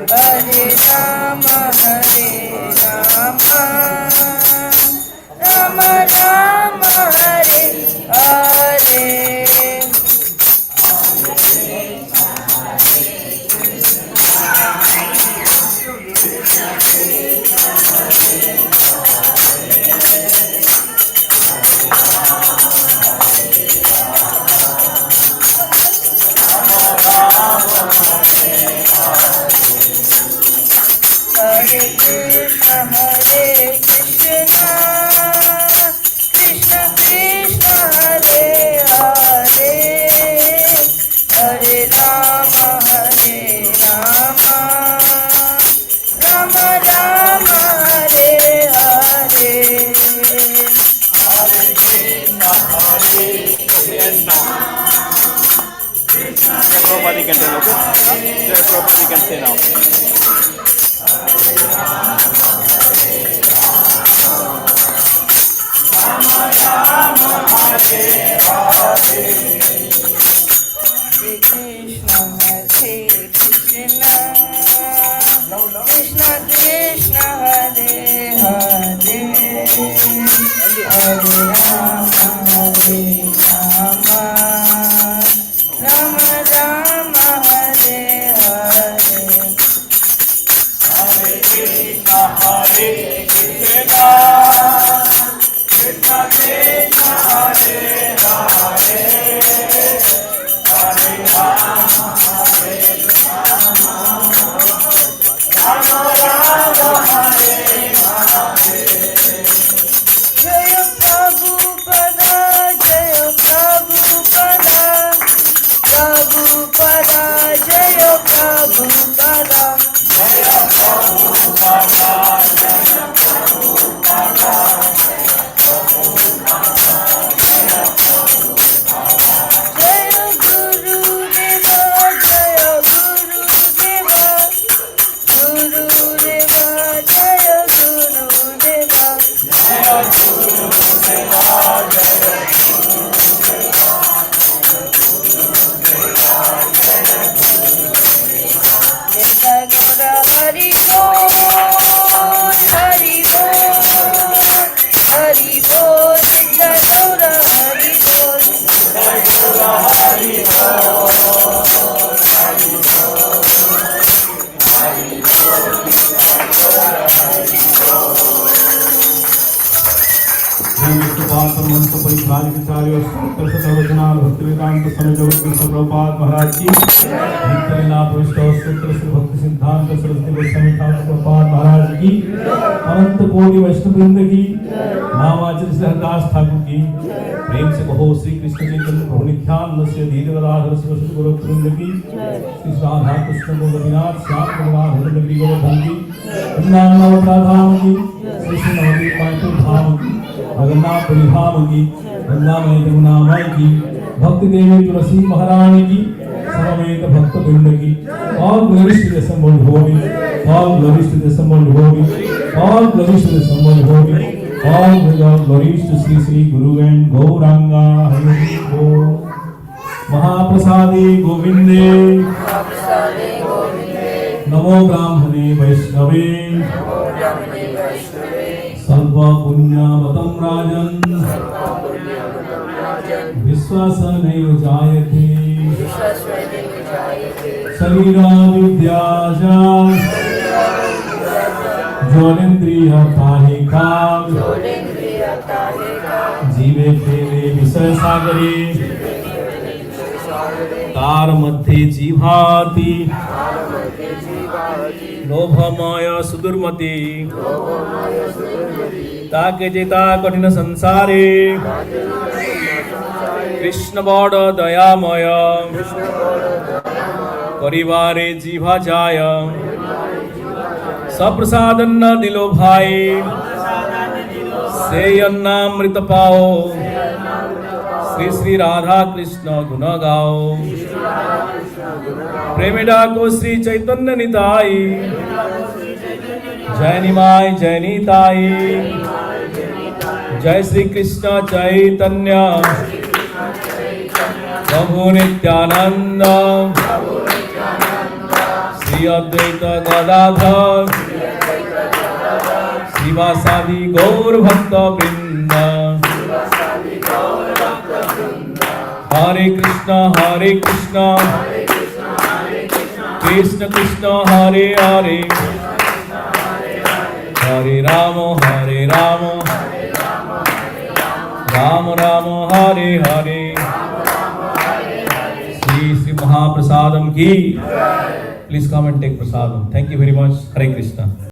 Speaker 14: Hare Rama, Rama Rama, Hare Hare. Hare Krishna, Hare Krishna, Krishna Krishna, Hare Hare, Hare Rama, Rama Rama, Hare Hare.
Speaker 10: Hare Krishna, Hare Krishna. Prabhupada, you can tell, okay? Yeah, Prabhupada, you can say now.
Speaker 14: Hare Krishna, Hare Krishna, Krishna Krishna, Hare Hare, Hare Rama, Rama Rama, Hare Hare.
Speaker 10: Hare Krishna, Hare Krishna, Krishna Krishna, Hare Hare, Hare Rama, Rama Rama, Hare Hare.
Speaker 14: Jaya Prabhupada, Jaya Prabhupada, Prabhupada, Jaya Prabhupada,
Speaker 10: Jaya Prabhupada, Jaya Prabhupada,
Speaker 14: Jaya Gurudeva, Jaya Gurudeva, Gurudeva, Jaya Gurudeva,
Speaker 10: Jaya Gurudeva, Jaya
Speaker 14: Nitya Gaura Hari Bol, Hari Bol, Hari Bol, Nitya Gaura Hari Bol,
Speaker 10: Hari
Speaker 1: Bhaktivedanta स्वामी प्रभुपाद महाराज की नित्यलीला प्रविष्ट सूत्र श्री भक्ति सिद्धांत सरस्वती गोस्वामी ठाकुर प्रभुपाद महाराज की अनंत कोटि वैष्णववृंद की नामाचर श्री हरदास ठाकुर की प्रेम से कहो श्री कृष्ण चैतन्य प्रभु नित्यानंद श्री धीरधराधर सरस्वती गोरखवृंद की श्री राधा कृष्ण गोपीनाथ श्याम गंगाधर नगरी गोवर्धन की वृंदावन धाम की श्री श्री नवदीप मायपुर धाम की जगन्नाथपुरी धाम की गंगामय जमुनामय की भक्ति देवी तुलसी महारानी की समवेत भक्त वृंद की all glories to the assembled holy, all glories to the assembled holy, all glories to the assembled holy, all glories to Sri Sri Guru and Gauranga Hari Bol. Mahaprasade Govinde, Namo Brahmane Vaishnave, Salva Punya Vatam Rajan, Vivasvan Jayate, Sharira Vidyaja, Jolendriya Tahika, Jive Khele Visay Sagare, Tar Madhe Jivati, Lobhamaya Sudurmati, Take Jeta Kathina Sansare, Krishna Bada Dayamaya, Parivare Jiva Jaya, Saprasadanna Dilo Bhai, Seyannamrita Pao, Sri Sri Radha Krishna Guna Gao, Premida Ko Sri Chaitanya Nitai, Jai Nimai Jai Nitai, Jai Shri Krishna Chaitanya Prabhu Nityananda Shri Advaita Gadadhar Vivasvan Gaur Bhakta Vrinda Hare Krishna Krishna Krishna Hare Hare Hare Rama Rama Rama Hare Hare Sri Mahaprasadam ki. Please come and take prasadam. Thank you very much. Hare Krishna.